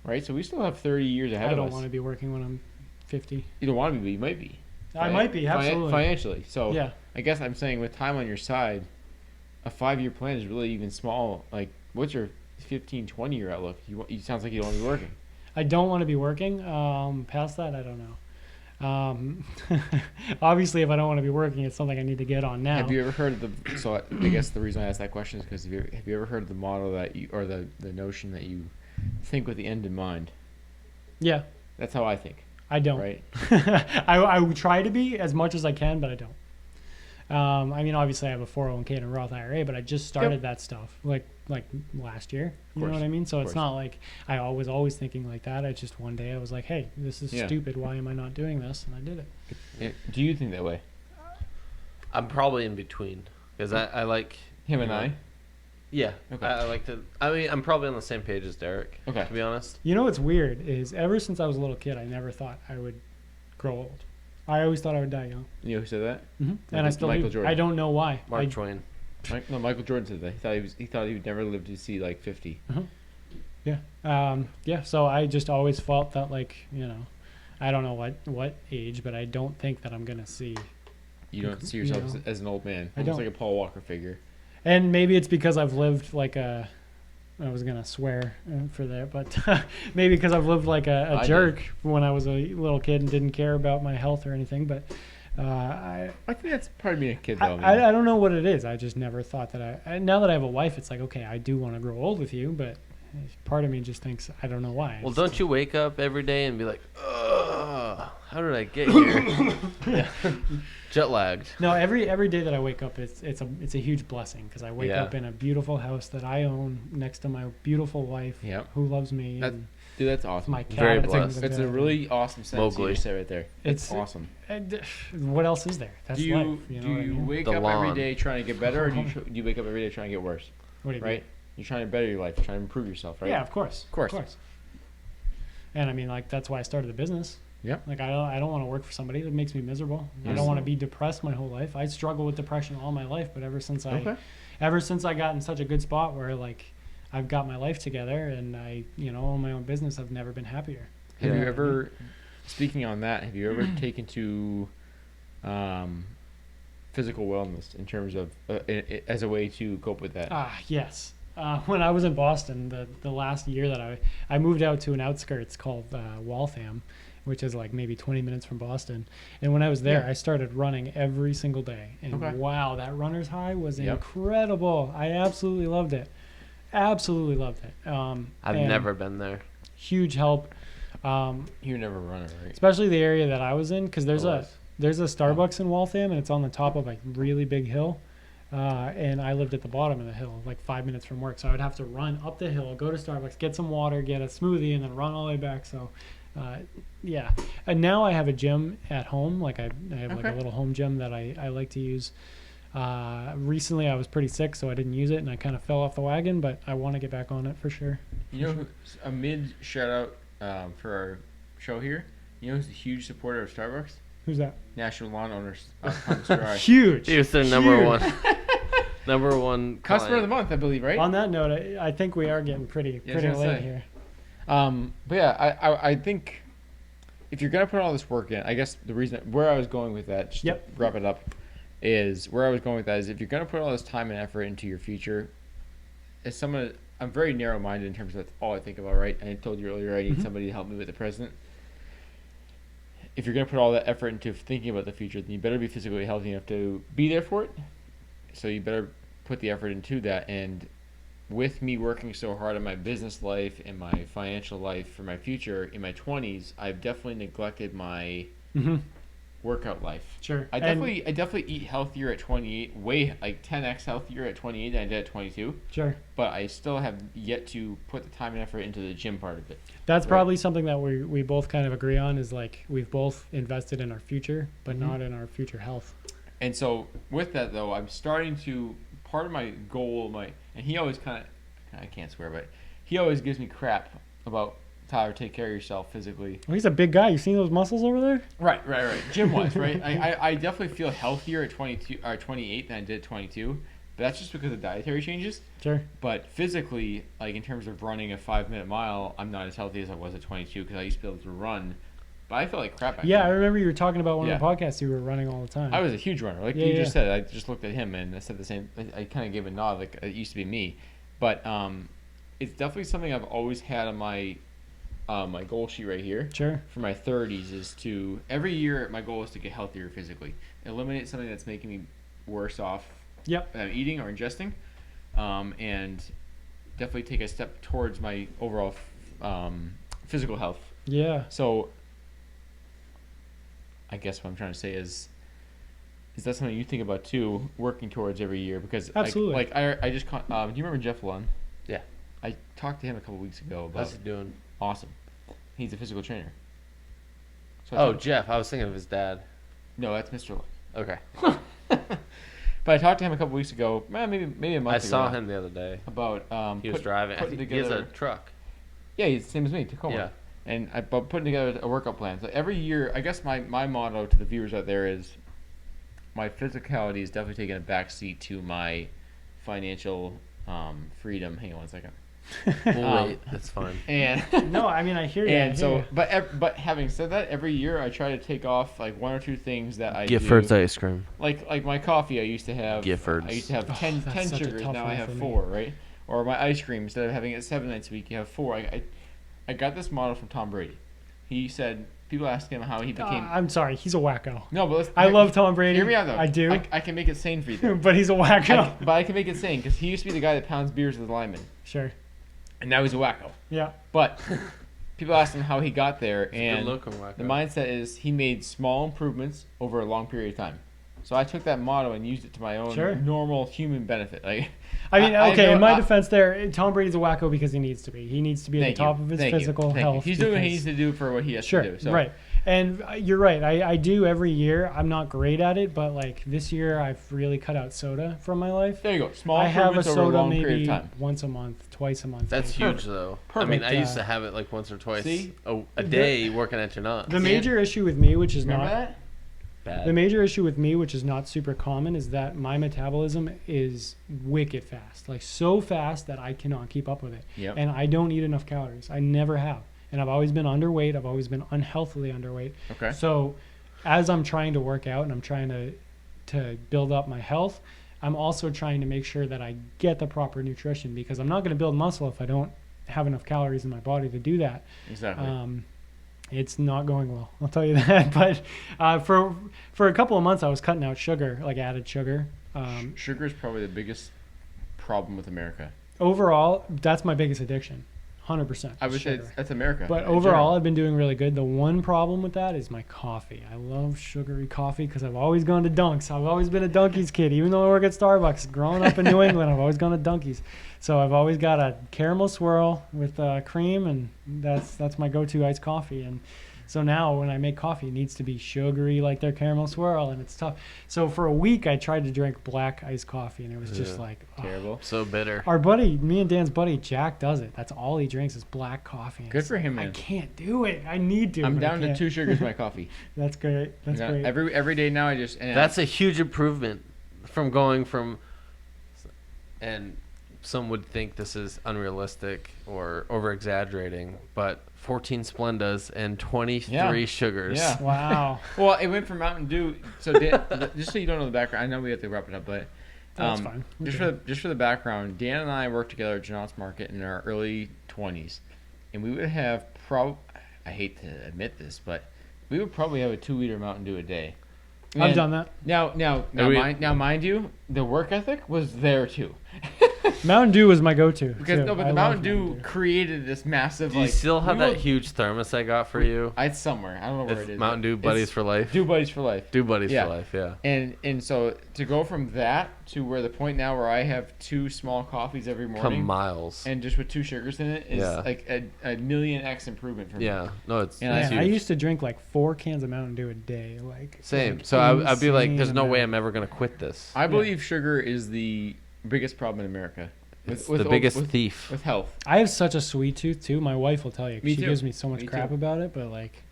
right? So we still have 30 years ahead I of don't us. want to be working when I'm 50. You don't want to be, but you might be. I might be, absolutely. Financially. So Yeah. I guess I'm saying with time on your side, a 5-year plan is really even small. Like, what's your 15, 20-year outlook? You sounds like you don't want to be working. I don't want to be working. Past that, I don't know. Obviously, if I don't want to be working, it's something I need to get on now. Have you ever heard of the? So I guess the reason I asked that question is because have you ever heard of the model that you, or the notion that you think with the end in mind? Yeah, That's how I think. I don't. Right. I would try to be as much as I can, but I don't. I mean, obviously, I have a 401k and a Roth IRA, but I just started that stuff like last year. You know course, what I mean? So it's course. not like I was always thinking like that. I just one day I was like, hey, this is Yeah. stupid. Why am I not doing this? And I did it. Yeah. Do you think that way? I'm probably in between because I like Him and you know, I. Yeah. Okay. I like to. I mean, I'm probably on the same page as Derick. Okay. To be honest. You know what's weird is ever since I was a little kid, I never thought I would grow old. I always thought I would die young. You know who said that? And I still Michael do. Jordan. I don't know why. Mark Twain. No, Michael Jordan said that. He thought he would never live to see like 50. Yeah. So I just always felt that, like, I don't know what age, but I don't think that I'm gonna see. You don't see yourself You know, as an old man. I Almost don't. like a Paul Walker figure. And maybe it's because I've lived like a. I was gonna swear for that, but maybe because I've lived like a jerk when I was a little kid and didn't care about my health or anything. But I think that's part of being a kid, though. I don't know what it is. I just never thought that now that I have a wife, it's like, okay, I do want to grow old with you, but part of me just thinks, I don't know why. Well, don't you wake up every day and be like, ugh, how did I get here? Yeah. Jet lagged. No, every day that I wake up, it's a huge blessing because I wake up in a beautiful house that I own next to my beautiful wife, who loves me. Dude, that's awesome. My cat. Very blessed. That's a really awesome sentence you just said right there. It's awesome. What else is there? That's life. Do you wake up every day trying to get better, or do you wake up every day trying to get worse? What do you mean? You're trying to better your life. You're trying to improve yourself, right? Yeah, of course. Of course. And I mean, like, that's why I started the business. Yeah. Like, I don't want to work for somebody that makes me miserable. I don't want to be depressed my whole life. I struggle with depression all my life, but ever since I got in such a good spot where, like, I've got my life together and I, own my own business, I've never been happier. Have you ever, speaking on that, have you ever taken to physical wellness in terms of as a way to cope with that? Yes. When I was in Boston, the last year that I moved out to an outskirts called Waltham, which is like maybe 20 minutes from Boston. And when I was there, I started running every single day. And wow, that runner's high was incredible. I absolutely loved it. Absolutely loved it. I've never been there. Huge help. You're never a runner, right? Especially the area that I was in, because there's a Starbucks in Waltham, and it's on the top of a really big hill. And I lived at the bottom of the hill, like 5 minutes from work. So I would have to run up the hill, go to Starbucks, get some water, get a smoothie, and then run all the way back. So, yeah. And now I have a gym at home. Like I have like a little home gym that I like to use. Recently I was pretty sick, so I didn't use it, and I kind of fell off the wagon, but I want to get back on it for sure. A mid shout out for our show here. You know who's a huge supporter of Starbucks? Who's that? National Lawn Owners. Huge. He was their number one. Number one customer of the month, I believe, right? On that note, I think we are getting pretty late here. But yeah, I think if you're gonna put all this work in, I guess the reason where I was going with that, just to wrap it up, is if you're gonna put all this time and effort into your future, as someone, I'm very narrow-minded in terms of that's all I think about. Right? I told you earlier I need somebody to help me with the present. If you're going to put all that effort into thinking about the future, then you better be physically healthy enough to be there for it. So you better put the effort into that. And with me working so hard in my business life and my financial life for my future in my 20s, I've definitely neglected my workout life. Sure. I definitely eat healthier at 28, way like 10x healthier at 28 than I did at 22. Sure. But I still have yet to put the time and effort into the gym part of it. That's probably something that we both kind of agree on, is like we've both invested in our future, but not in our future health. And so with that though, I'm starting to, part of my goal, and he always I can't swear, but he always gives me crap about, Tyler, take care of yourself physically. Well, he's a big guy. You seen those muscles over there? Right. Gym wise, right? I definitely feel healthier at 22 or 28 than I did at 22. But that's just because of dietary changes. Sure. But physically, like in terms of running a 5-minute mile, I'm not as healthy as I was at 22 because I used to be able to run. But I felt like crap back then. I remember you were talking about one of the podcasts you were running all the time. I was a huge runner. Like you just said, I just looked at him and I said the same. I kind of gave a nod like it used to be me. But it's definitely something I've always had on my goal sheet right here. Sure. For my 30s is to, every year my goal is to get healthier physically. Eliminate something that's making me worse off eating or ingesting. And definitely take a step towards my overall physical health. Yeah. So I guess what I'm trying to say is that something you think about too, working towards every year? Because absolutely. I just do you remember Jeff Lund? Yeah. I talked to him a couple weeks ago about. How's he doing? Awesome. He's a physical trainer. So Jeff. I was thinking of his dad. No, that's Mr. Lund. Okay. But I talked to him a couple weeks ago, maybe a month I ago. saw him the other day. About He was driving. I putting think he has a together. truck. Yeah, he's the same as me, Tacoma. Yeah. And about putting together a workout plan. So every year, I guess my motto to the viewers out there is, my physicality is definitely taking a backseat to my financial freedom. Hang on one second. We'll wait. That's fine. And No, I mean I hear you. I and hear so, you. but having said that, every year I try to take off like one or two things that I Gifford's do. ice cream. Like my coffee, I used to have. Gifford's. I used to have Oh, 10 that's such a sugars. tough Now I one have for me. 4, right? Or my ice cream, instead of having it 7 nights a week, you have 4. I got this model from Tom Brady. He said people asked him how he became. I'm sorry, he's a wacko. No, but I love Tom Brady. Hear me out though. I do. I can make it sane for you. Though. But he's a wacko. But I can make it sane because he used to be the guy that pounds beers with the linemen, Sure. and now he's a wacko. Yeah. But people asked him how he got there, and Good looking wacko. the mindset is he made small improvements over a long period of time. So I took that motto and used it to my own Sure. normal human benefit. Like, I mean, I okay, know- in my I- defense there, Tom Brady's a wacko because he needs to be. He needs to be at the thank top you, of his thank you, physical thank you. health. He's doing what he because- needs to do for what he has Sure, to do. So. right. And you're right. I do every year. I'm not great at it, but like this year, I've really cut out soda from my life. There you go. Small I have a improvements over a soda long period maybe of time. once a month, twice a month. That's maybe. huge, though. I Perfect, mean, I used uh, to have it like once or twice See? a day working at your nuts. The major issue with me, which is Remember not that? Bad. the major issue with me, which is not super common, is that my metabolism is wicked fast, like so fast that I cannot keep up with it. Yep. And I don't eat enough calories. I never have. And I've always been underweight. I've always been unhealthily underweight. Okay. So as I'm trying to work out and I'm trying to build up my health, I'm also trying to make sure that I get the proper nutrition, because I'm not going to build muscle if I don't have enough calories in my body to do that. Exactly. It's not going well, I'll tell you that. But for a couple of months, I was cutting out sugar, like added sugar. Sugar is probably the biggest problem with America. Overall, that's my biggest addiction, 100%. I would say that's America. But in overall, general. I've been doing really good. The one problem with that is my coffee. I love sugary coffee because I've always gone to Dunks. I've always been a Dunkies kid, even though I work at Starbucks. Growing up in New England, I've always gone to Dunkies. So I've always got a caramel swirl with cream, and that's my go-to iced coffee. And so now when I make coffee, it needs to be sugary like their caramel swirl, and it's tough. So for a week, I tried to drink black iced coffee, and it was just Yeah. like, oh. terrible. So bitter. Our buddy, me and Dan's buddy, Jack, does it. That's all he drinks is black coffee. And Good it's for him, like, man. I can't do it. I need to. I'm but I down to can't. 2 sugars in my coffee. That's great. That's Yeah, great. Every day now, I just That's a huge improvement from going from, and some would think this is unrealistic or over exaggerating, but 14 Splendas and 23 Yeah. sugars. Yeah. Wow. Well, it went from Mountain Dew. So Dan, just so you don't know the background, I know we have to wrap it up, but That's fine. Just for the background, Dan and I worked together at Janot's Market in our early 20s, and we would have I hate to admit this, but we would probably have a 2-liter Mountain Dew a day. I've And done that. Now, mind you, the work ethic was there too. Mountain Dew was my go-to. Because too. no, but I the love Mountain Dew created this massive. Do you like, still have we that would- huge thermos I got for you? It's somewhere. I don't know where It's it is. Mountain Dew Buddies for Life. Dew Buddies for life. Dew Buddies Yeah. for Life, yeah. And so to go from that to where the point now where I have 2 small coffees every Come morning miles. and just with 2 sugars in it is Yeah. like a million X improvement for me. Yeah, no, it's, And it's Man, I huge. used to drink like 4 cans of Mountain Dew a day. Same. Like So I'd be like, insane there's no way amount. I'm ever going to quit this. I believe sugar is the biggest problem in America. It's the biggest with, thief. with health. I have such a sweet tooth too. My wife will tell you. 'Cause Me she too. gives me so much Me crap too. about it, but like,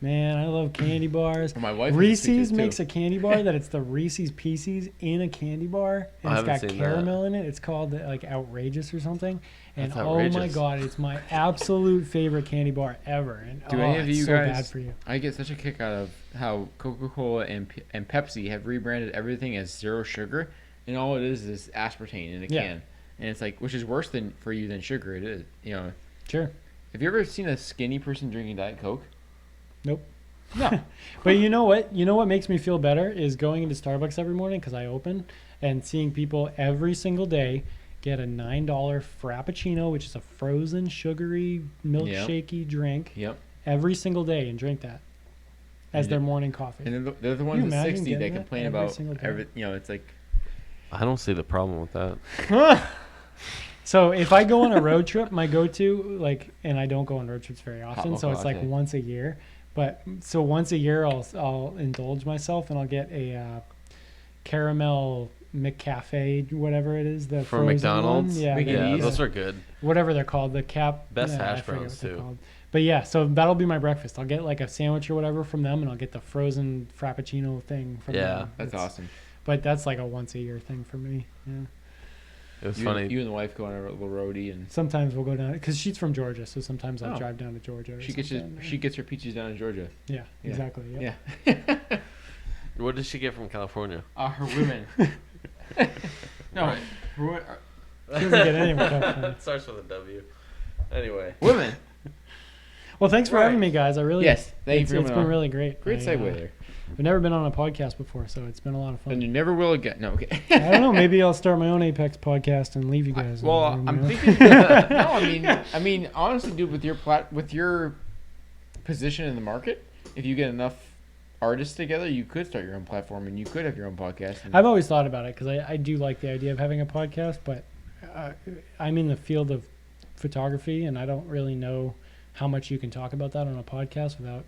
man, I love candy bars. Well, my wife has a sweet Reese's tooth, makes too. a candy bar that it's the Reese's Pieces in a candy bar, and I it's haven't got seen caramel in it. It's called like Outrageous or something. And That's oh my outrageous. god, it's my absolute favorite candy bar ever. And Do any of it's you so guys- bad for you. I get such a kick out of how Coca-Cola and Pepsi have rebranded everything as 0 sugar, and all it is aspartame in a Yeah. can, and it's like, which is worse for you than sugar. It is, you know. Sure. Have you ever seen a skinny person drinking Diet Coke? Nope. No. But you know what? You know what makes me feel better is going into Starbucks every morning because I open and seeing people every single day get a $9 Frappuccino, which is a frozen, sugary, milkshakey drink, Yep. every single day and drink that as And their it- morning coffee. And they're the you ones at imagine 60 that getting that complain every about single day? every. You know, it's like I don't see the problem with that. So if I go on a road trip, my go-to, like, and I don't go on road trips very often, mocha so it's like latte. once a year. But so once a year, I'll indulge myself and I'll get a caramel McCafe, whatever it is, the From frozen McDonald's. one. Yeah, Yeah, Mickey's. those are good. whatever they're called, the cap. Best I hash forget browns, what they're too. called. But yeah, so that'll be my breakfast. I'll get like a sandwich or whatever from them, and I'll get the frozen Frappuccino thing from Yeah. them. That's awesome. But that's like a once a year thing for me. Yeah. It was You, funny. you and the wife go on a little roadie, and Sometimes we'll go down because she's from Georgia, so sometimes I'll Oh. drive down to Georgia. Or she gets her peaches down in Georgia. Yeah, Yeah. exactly. Yep. Yeah. What did she get from California? Her women. No, Right. She doesn't get any more California. It starts with a W. Anyway. women. Well, thanks for Right. having me, guys. I really Yes, thank you it's, for it's coming been on. really great. Great I, segue there. I've never been on a podcast before, so it's been a lot of And fun. you never will again. No, okay. I don't know. Maybe I'll start my own Apex podcast and leave you guys. in Well, the room, I'm you know? thinking. No, I mean, honestly, dude, with your position in the market, if you get enough artists together, you could start your own platform and you could have your own podcast. And I've always thought about it because I do like the idea of having a podcast, but I'm in the field of photography and I don't really know how much you can talk about that on a podcast without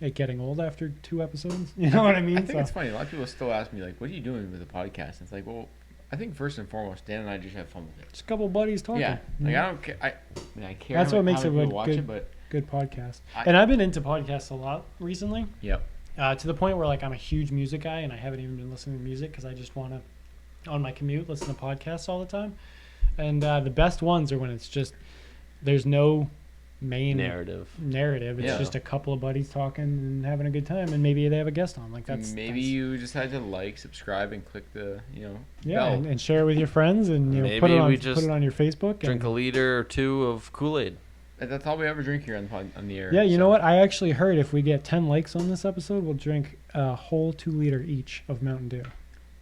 it getting old after 2 episodes. You know what I mean? I think it's funny. A lot of people still ask me like, "What are you doing with the podcast?" And it's like, well, I think first and foremost, Dan and I just have fun with it. Just a couple buddies talking. Yeah, you like know? I don't care. I mean, I care. That's how what makes how it many a people watch good- it, but Good podcast. I- And I've been into podcasts a lot recently. yep. To the point where like I'm a huge music guy and I haven't even been listening to music because I just want to, on my commute, listen to podcasts all the time. And the best ones are when it's just there's no main Narrative. It's Yeah. just a couple of buddies talking and having a good time, and maybe they have a guest on. Like Maybe you decide to like, subscribe, and click the yeah, bell. and share it with your friends, and Maybe put it on we just put it on your Facebook. Drink a liter or 2 of Kool-Aid. That's all we ever drink here on the air. Yeah, you so. know what? I actually heard if we get 10 likes on this episode, we'll drink a whole 2 liter each of Mountain Dew.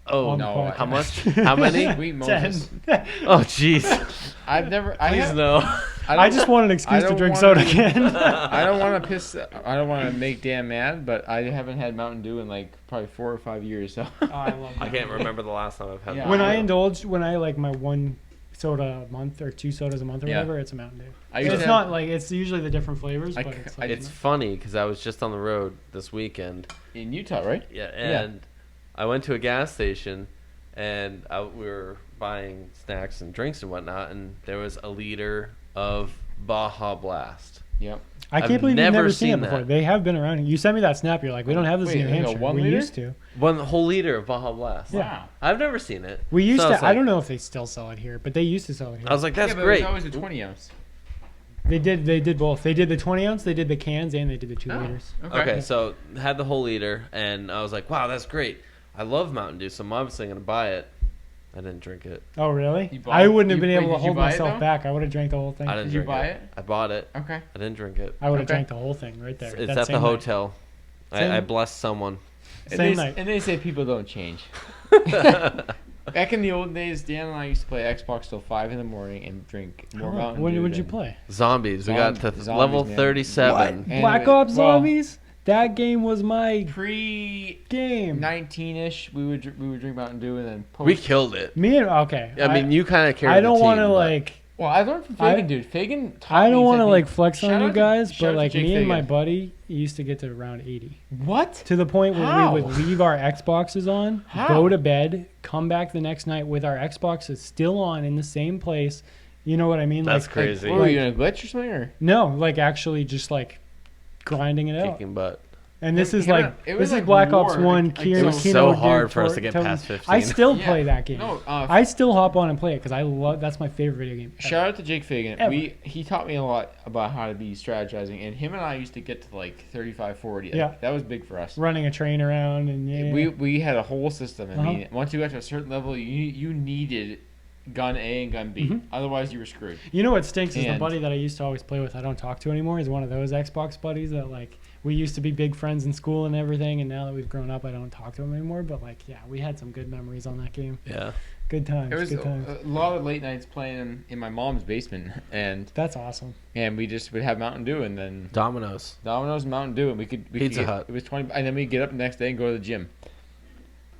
Oh, On the no, podcast. how much? How many? We 10. Moses. Oh, jeez. I've never. I Please have, no. I just want an excuse to don't drink wanna soda be- again. I don't want to piss. I don't want to make Dan mad, but I haven't had Mountain Dew in like probably 4 or 5 years. So Oh, I love I that. can't remember the last time I've had Yeah. that. When I indulge, when I like my 1 soda a month or 2 sodas a month or Yeah. whatever, it's a Mountain Dew. I used It's to not have, like it's usually the different flavors, I but c- it's I- like It's funny because I was just on the road this weekend. in Utah, right? Yeah, Yeah. and I went to a gas station, and we were buying snacks and drinks and whatnot, and there was a liter of Baja Blast. Yep. I can't I've believe you've never never seen it seen before. that. They have been around. You sent me that snap. You're like, we don't have this Wait, in New like a Hampshire. 1 We liter? used to. One whole liter of Baja Blast. Yeah. Wow. I've never seen it. We used So to. was I like- don't know if they still sell it here, but they used to sell it here. I was like, that's yeah, but great. It was always a 20 ounce. They did both. They did the 20 ounce, they did the cans, and they did the 2 Oh, liters. Okay, so had the whole liter, and I was like, wow, that's great. I love Mountain Dew, so I'm obviously going to buy it. I didn't drink it. Oh, really? You bought I it? wouldn't have You- been wait, able to did you hold buy it, myself though? back. I would have drank the whole thing. I didn't Did you drink buy it. it? I bought it. Okay. I didn't drink it. I would have Okay. drank the whole thing right there. It's that at same the night. hotel. Same- I blessed someone. Same night. And they say people don't change. Back in the old days, Dan and I used to play Xbox till 5 in the morning and drink more Mountain When Dew would you than- play? Zombies. We got to Zombies, level man. 37. And Black it- Ops well- Zombies? That game was my Pre game. 19ish, we would drink Mountain Dew and then post. We killed it. Me and okay. I mean, you kind of carried I don't want to like. Well, I learned from I- Fagan, dude. Fagan taught I me, don't he want to said he- like flex shout on you out to- guys, shout but out to like Jake me and my Fagan. buddy used to get to around 80. What? To the point where How? we would leave our Xboxes on, How? go to bed, come back the next night with our Xboxes still on in the same place. You know what I mean? That's like, crazy. What, were you gonna glitch or something? Or? No, like actually just like grinding it out. Kicking butt. And this It- is it like was- it this was is like Black Ops war. 1. Like, Kino, it was Kino, so Dir- hard for us Tor- to get Tor- past 15. I still Yeah. play that game. No. I still hop on and play it because I love. That's my favorite video game. ever. Shout out to Jake Fagan. Ever. He taught me a lot about how to be strategizing, and him and I used to get to like 35, 40. Like, Yeah. that was big for us. Running a train around and yeah. We had a whole system. I Uh-huh. mean, once you got to a certain level, you needed gun A and gun B. Mhm. Otherwise, you were screwed. You know what stinks is the And- buddy that I used to always play with. I don't talk to anymore. Is one of those Xbox buddies that like we used to be big friends in school and everything, and now that we've grown up, I don't talk to him anymore. But like, yeah, we had some good memories on that game. Yeah. Good times. It was good times. a lot of late nights playing in my mom's basement, and That's awesome. we just would have Mountain Dew and then Domino's. Domino's and Mountain Dew, and we could Pizza get- Hut. It was 20, and then we get up the next day and go to the gym.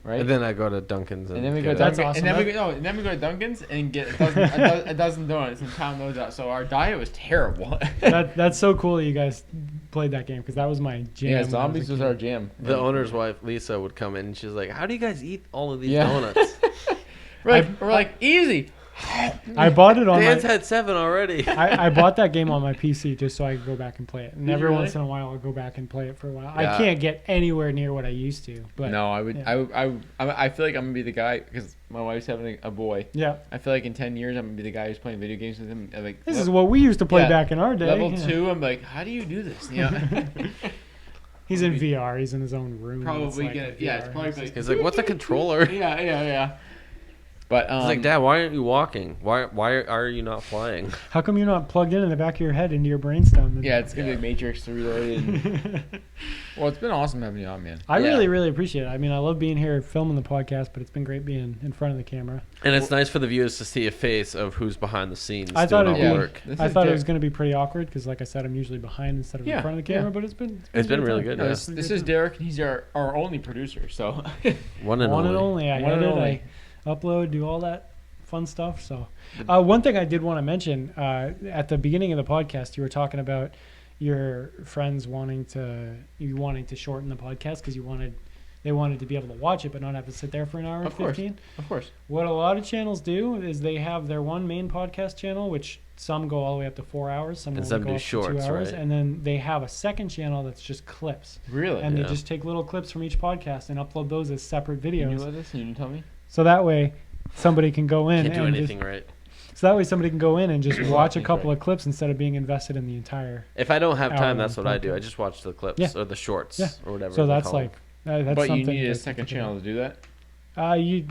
Right. And then I go to Dunkin's and And then we get go. it. That's Dunkin', awesome. And then we go. No, and then we go to Dunkin's and get a dozen donuts and pound those out. So our diet was terrible. That's so cool that you guys played that game because that was my jam. yeah, when I zombies a was kid. our jam. The owner's wife, Lisa, would come in and she's like, how do you guys eat all of these Yeah. donuts? We're like easy. I bought it on Dan's my. had 7 already. I bought that game on my PC just so I could go back and play it. And Did every you once really? in a while, I'll go back and play it for a while. Yeah. I can't get anywhere near what I used to. But No, I would. yeah. I feel like I'm gonna be the guy because my wife's having a boy. Yeah, I feel like in 10 years I'm gonna be the guy who's playing video games with him. Like this is what we used to play Yeah. back in our day. level Yeah. 2. I'm like, how do you do this? Yeah. He's in VR. He's in his own room. Probably It's like gonna. a Yeah, it's VR. probably like. He's like, what's a controller? Yeah. But He's like, Dad, why aren't you walking? Why are you not flying? How come you're not plugged in the back of your head into your brainstem? Yeah, it's gonna be Matrix Reloaded. Well, it's been awesome having you on, man. I Yeah. really appreciate it. I mean, I love being here filming the podcast, but it's been great being in front of the camera. And it's nice for the viewers to see a face of who's behind the scenes I thought doing all it'd the be- work. This I is thought it Derek. was going to be pretty awkward because, like I said, I'm usually behind instead of in Yeah, front of the camera. yeah. But it's been It's been a really good good, No, yeah. time. this is Derek, and he's our only producer. So One and One and only. only. I One and edit, only. I upload, do all that fun stuff. So, one thing I did want to mention at the beginning of the podcast, you were talking about your friends wanting to shorten the podcast because they wanted to be able to watch it but not have to sit there for an hour and Of course. 15. of course, What a lot of channels do is they have their one main podcast channel, which some go all the way up to 4 hours, some And only some go do up to shorts, 2 hours, right? and then they have a second channel that's just clips, really. and Yeah. they just take little clips from each podcast and upload those as separate Can you videos. let us? You didn't tell me. So that way, somebody can go in Can't do and anything right. so that way somebody can go in and just watch a Anything couple right. of clips instead of being invested in the entire. If I don't have Hour time, long that's what I do. podcast. I just watch the clips Yeah. or the shorts Yeah. or whatever. So they that's call like them. that's But you something need a to second think about. channel to do that. You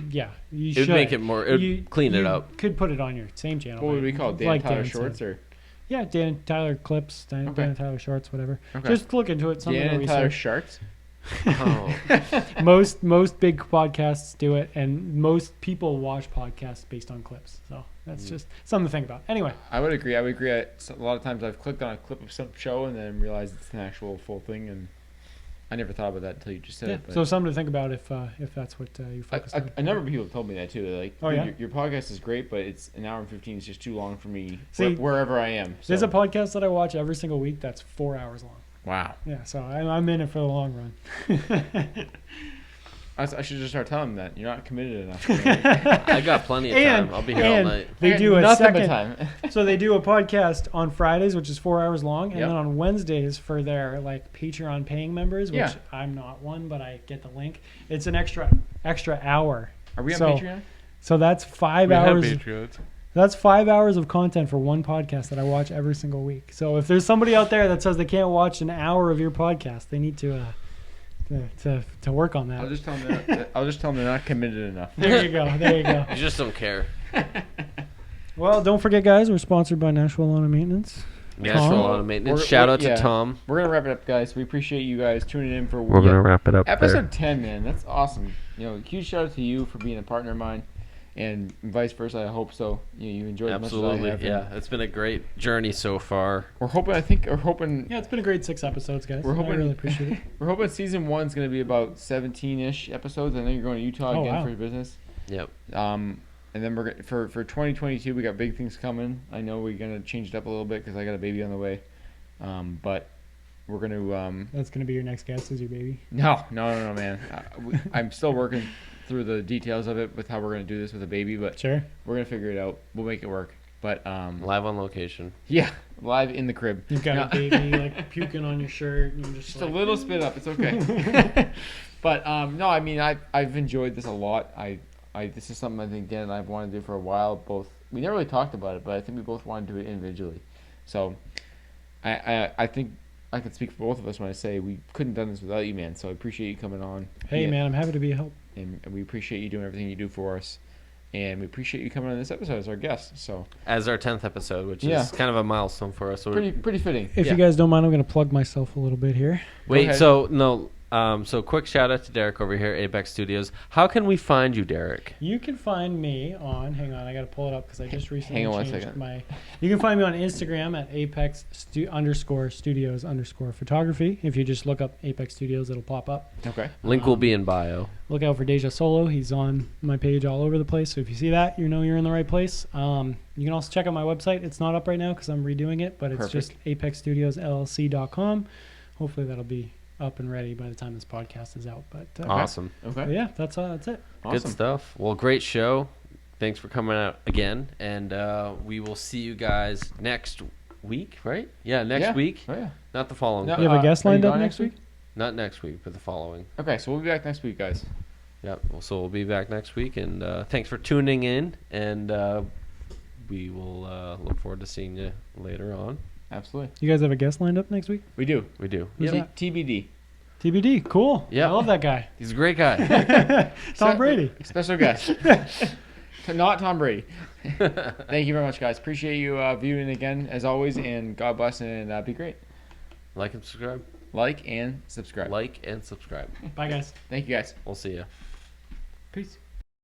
It should would make it more. It would clean it you up. Could put it on your same channel. What would but we call it? Dan like Tyler Dan Shorts said. or Yeah, Dan and Tyler clips, Dan Okay. and Tyler shorts, whatever. okay. Just look into it. Something Dan to and Tyler research. Sharks. Oh. Most big podcasts do it, and most people watch podcasts based on clips. So that's just something to think about. Anyway, I would agree. A lot of times I've clicked on a clip of some show and then realized it's an actual full thing, and I never thought about that until you just said yeah. it. But So something to think about if that's what you focus on. a number of people told me that too. They're like, Oh, "Dude, yeah? your podcast is great, but it's an hour and 15 is just too long for me See, wherever I am." So. There's a podcast that I watch every single week that's 4 hours long. Wow. Yeah, so I'm in it for the long run. I should just start telling them that you're not committed enough. I got plenty of time. I'll be here all and night. They I do got a nothing second. but time. So they do a podcast on Fridays, which is 4 hours long, and Yep. then on Wednesdays for their like Patreon paying members, which Yeah. I'm not one, but I get the link. It's an extra hour. Are we on So- Patreon? So that's 5 We have hours. Patriots. That's 5 hours of content for one podcast that I watch every single week. So if there's somebody out there that says they can't watch an hour of your podcast, they need to work on I'll that. just tell them they're not committed enough. There you go. There you go. You just don't care. Well, don't forget, guys, we're sponsored by Nashville Lawn and Maintenance. Nashville Tom? Lawn and Maintenance. We're- Shout we're- out to yeah. Tom. We're gonna wrap it up, guys. We appreciate you guys tuning in for We're gonna wrap it up episode 10, man. That's awesome. Huge shout out to you for being a partner of mine, and vice versa. I hope so. You enjoyed it as much as I Absolutely, have. yeah. It's been a great journey so far. We're hoping. Yeah, it's been a great 6 episodes, guys. We're I hoping- really appreciate it. We're hoping season 1's gonna be about 17-ish episodes. I know you're going to Utah Oh, again wow. for your business. Yep. And then for 2022, we got big things coming. I know we're gonna change it up a little bit because I got a baby on the way. But we're gonna That's going to be your next guest, is your baby. No, man. I'm still working through the details of it with how we're gonna do this with a baby, but Sure. we're gonna figure it out. We'll make it work. But Live on location. yeah, live in the crib. You've got No, a baby like puking on your shirt, and you're just just like, a little spit up. It's okay. But no, I mean I've enjoyed this a lot. This is something I think Dan and I have wanted to do for a while. Both we never really talked about it, but I think we both wanted to do it individually. So I think I can speak for both of us when I say we couldn't have done this without you, man. So I appreciate you coming on. Hey, man, I'm happy to be a help. And we appreciate you doing everything you do for us. And we appreciate you coming on this episode as our guest. So As our 10th episode, which Yeah. is kind of a milestone for us. So pretty fitting. If Yeah. you guys don't mind, I'm going to plug myself a little bit here. Wait, ahead. so quick shout out to Derick over here, Apex Studios. How can we find you, Derick? You can find me on, hang on, I got to pull it up because I just recently Hang on one changed second. my, you can find me on Instagram at apex_studios_photography. If you just look up Apex Studios, it'll pop up. Okay. Link will be in bio. Look out for Deja Solo. He's on my page all over the place. So if you see that, you know you're in the right place. You can also check out my website. It's not up right now because I'm redoing it, but it's just apexstudiosllc.com. Hopefully that'll be up and ready by the time this podcast is out. But Awesome. Okay. but yeah, that's it. Awesome. Good stuff. Well, great show. thanks for coming out again, and we will see you guys next week, right? Yeah, next week. Oh, yeah. Not the following. No, You have a guest are you lined up gone next week? Not next week, but the following. Okay, so we'll be back next week, guys. Yep. Well, so we'll be back next week, and thanks for tuning in, and we will look forward to seeing you later on. Absolutely. You guys have a guest lined up next week? We do. We do. Who's Yep. that? TBD. TBD. Cool. Yep. I love that guy. He's a great guy. Tom Brady. Special guest. Not Tom Brady. Thank you very much, guys. Appreciate you viewing again, as always, and God bless, and be great. Like and subscribe. Like and subscribe. Like and subscribe. Bye, guys. Thank you, guys. We'll see you. Peace.